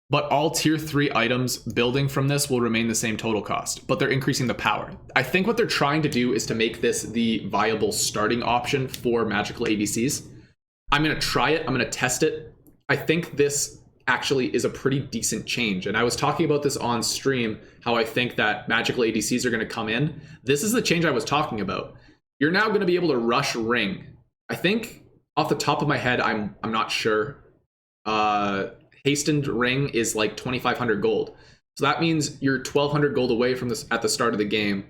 but all tier 3 items building from this will remain the same total cost, but they're increasing the power. I think what they're trying to do is to make this the viable starting option for magical ADCs. I'm going to try it. I'm going to test it. I think this actually is a pretty decent change. And I was talking about this on stream, how I think that magical ADCs are going to come in. This is the change I was talking about. You're now going to be able to rush ring. I think off the top of my head, I'm not sure. Hastened ring is like 2,500 gold. So that means you're 1,200 gold away from this at the start of the game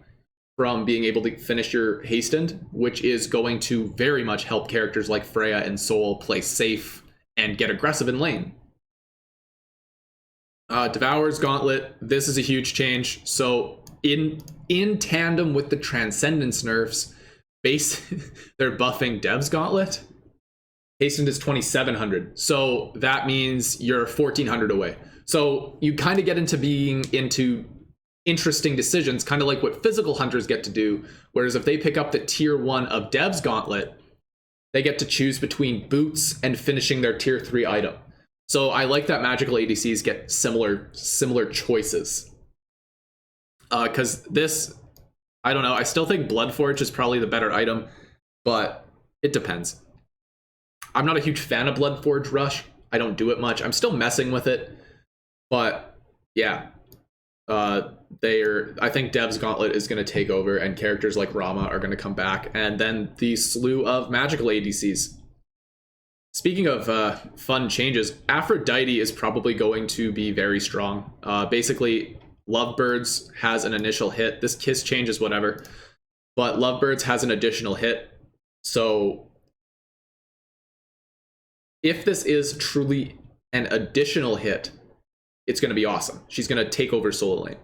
from being able to finish your hastened, which is going to very much help characters like Freya and Soul play safe and get aggressive in lane. Devourer's Gauntlet, this is a huge change. So in tandem with the Transcendence nerfs, they're buffing Dev's Gauntlet. Hastened is 2,700. So that means you're 1,400 away. So you kind of get into being into interesting decisions, kind of like what physical hunters get to do. Whereas if they pick up the tier 1 of Dev's Gauntlet, they get to choose between boots and finishing their tier 3 item. So I like that magical ADCs get similar choices. Because this, I don't know, I still think Bloodforge is probably the better item, but it depends. I'm not a huge fan of Bloodforge Rush. I don't do it much. I'm still messing with it, but yeah. I think Dev's Gauntlet is going to take over, and characters like Rama are going to come back, and then the slew of magical ADCs. Speaking of fun changes, Aphrodite is probably going to be very strong. Basically, Lovebirds has an initial hit. This Kiss changes whatever, but Lovebirds has an additional hit. So if this is truly an additional hit, it's going to be awesome. She's going to take over solo lane.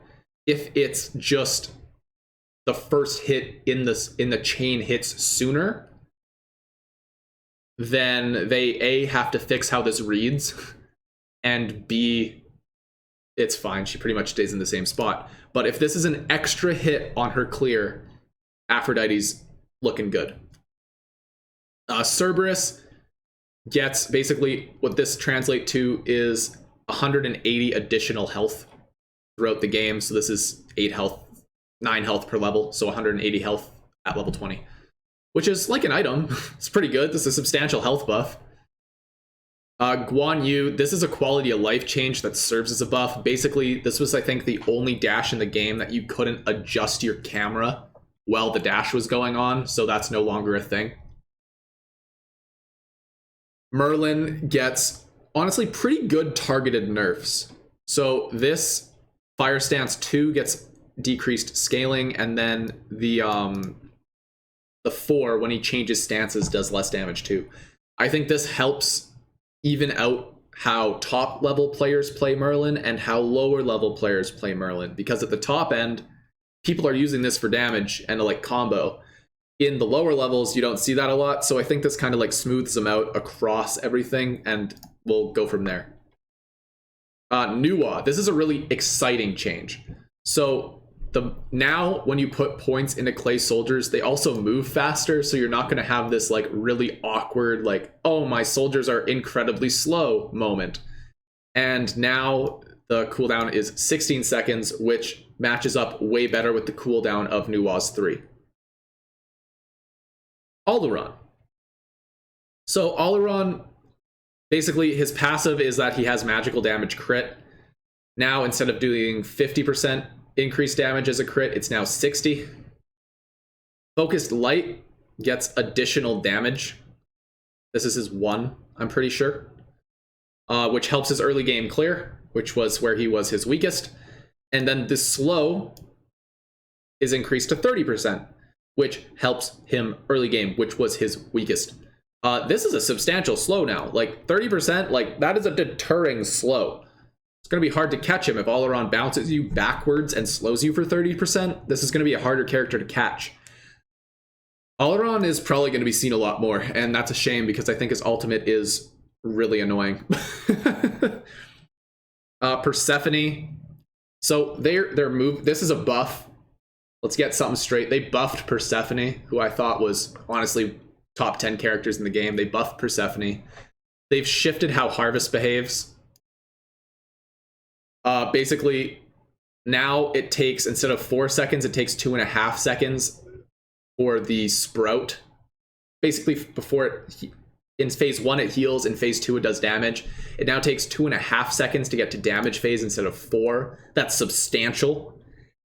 If it's just the first hit in the chain hits sooner, then they A, have to fix how this reads, and B, it's fine. She pretty much stays in the same spot. But if this is an extra hit on her clear, Aphrodite's looking good. Cerberus gets, basically what this translates to is 180 additional health throughout the game. So this is 9 health per level, so 180 health at level 20, which is like an item. It's pretty good. This is a substantial health buff. Guan Yu, this is a quality of life change that serves as a buff. Basically, this was, I think, the only dash in the game that you couldn't adjust your camera while the dash was going on, so that's no longer a thing. Merlin gets, honestly, pretty good targeted nerfs. So this Fire Stance 2 gets decreased scaling, and then the 4, when he changes stances, does less damage too. I think this helps even out how top level players play Merlin and how lower level players play Merlin, because at the top end, people are using this for damage and to like combo. In the lower levels, you don't see that a lot, so I think this kind of like smooths them out across everything, and we'll go from there. Nuwa, this is a really exciting change. So now when you put points into clay soldiers, they also move faster, so you're not going to have this like really awkward like, oh, my soldiers are incredibly slow moment. And now the cooldown is 16 seconds, which matches up way better with the cooldown of Nuwa's 3. Alduran. So Alduran, basically his passive is that he has magical damage crit. Now instead of doing 50% increased damage as a crit, it's now 60. Focused Light gets additional damage. This is his 1, I'm pretty sure. Which helps his early game clear, which was where he was his weakest. And then the slow is increased to 30%, which helps him early game, which was his weakest. This is a substantial slow now. Like 30%, like that is a deterring slow. It's going to be hard to catch him if Alduran bounces you backwards and slows you for 30%. This is going to be a harder character to catch. Alduran is probably going to be seen a lot more, and that's a shame because I think his ultimate is really annoying. Persephone. So their move, this is a buff. Let's get something straight. They buffed Persephone, who I thought was honestly top 10 characters in the game. They buffed Persephone. They've shifted how Harvest behaves. Basically, now it takes, instead of 4 seconds, it takes 2.5 seconds for the sprout. Basically, before in phase 1 it heals, in phase 2 it does damage. It now takes 2.5 seconds to get to damage phase instead of 4. That's substantial.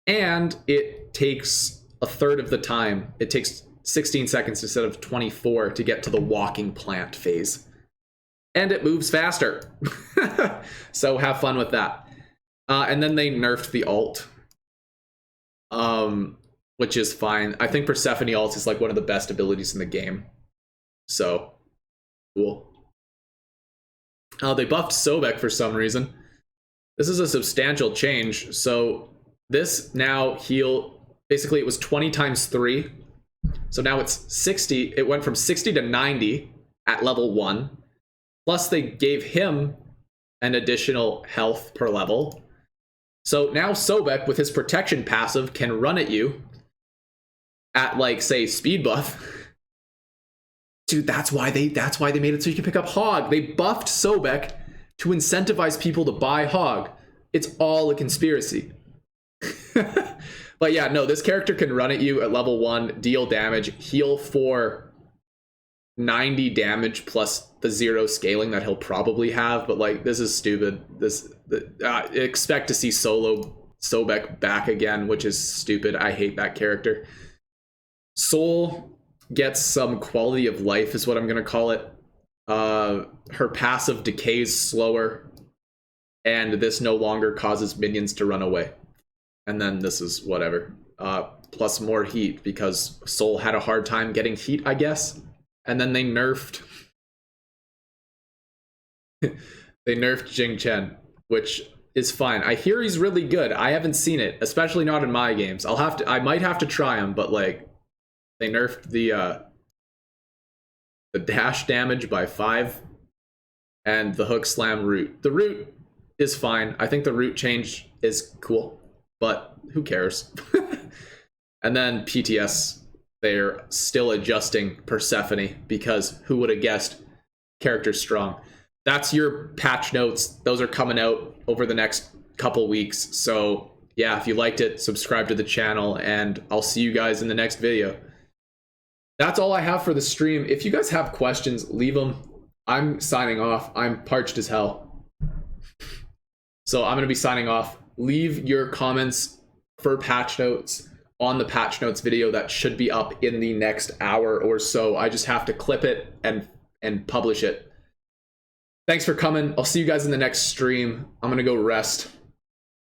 And it takes a third of the time. It takes 16 seconds instead of 24 to get to the walking plant phase. And it moves faster. So have fun with that. And then they nerfed the ult. Which is fine. I think Persephone ult is like one of the best abilities in the game. So, cool. They buffed Sobek for some reason. This is a substantial change. So this now basically it was 20 times 3. So now it's 60. It went from 60 to 90 at level 1. Plus they gave him an additional health per level. So now Sobek with his protection passive can run at you at like say speed buff. Dude, that's why they made it so you can pick up Hog. They buffed Sobek to incentivize people to buy Hog. It's all a conspiracy. But yeah, no, this character can run at you at level 1, deal damage, heal for 90 damage plus the 0 scaling that he'll probably have. But like, this is stupid. Expect to see solo Sobek back again, which is stupid. I hate that character. Soul gets some quality of life is what I'm going to call it. Her passive decays slower, and this no longer causes minions to run away. And then this is whatever. Plus more heat, because Soul had a hard time getting heat, I guess. And then they nerfed... they nerfed Jing Chen, which is fine. I hear he's really good. I haven't seen it, especially not in my games. I might have to try him, but like... They nerfed the dash damage by 5 and the hook slam root. The root is fine. I think the root change is cool, but who cares? And then PTS, they're still adjusting Persephone because who would have guessed character strong. That's your patch notes. Those are coming out over the next couple weeks. So yeah, if you liked it, subscribe to the channel and I'll see you guys in the next video. That's all I have for the stream. If you guys have questions, leave them. I'm signing off. I'm parched as hell. So I'm going to be signing off. Leave your comments for patch notes on the patch notes video that should be up in the next hour or so. I just have to clip it and publish it. Thanks for coming. I'll see you guys in the next stream. I'm going to go rest.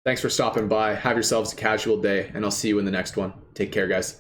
Thanks for stopping by. Have yourselves a casual day, and I'll see you in the next one. Take care, guys.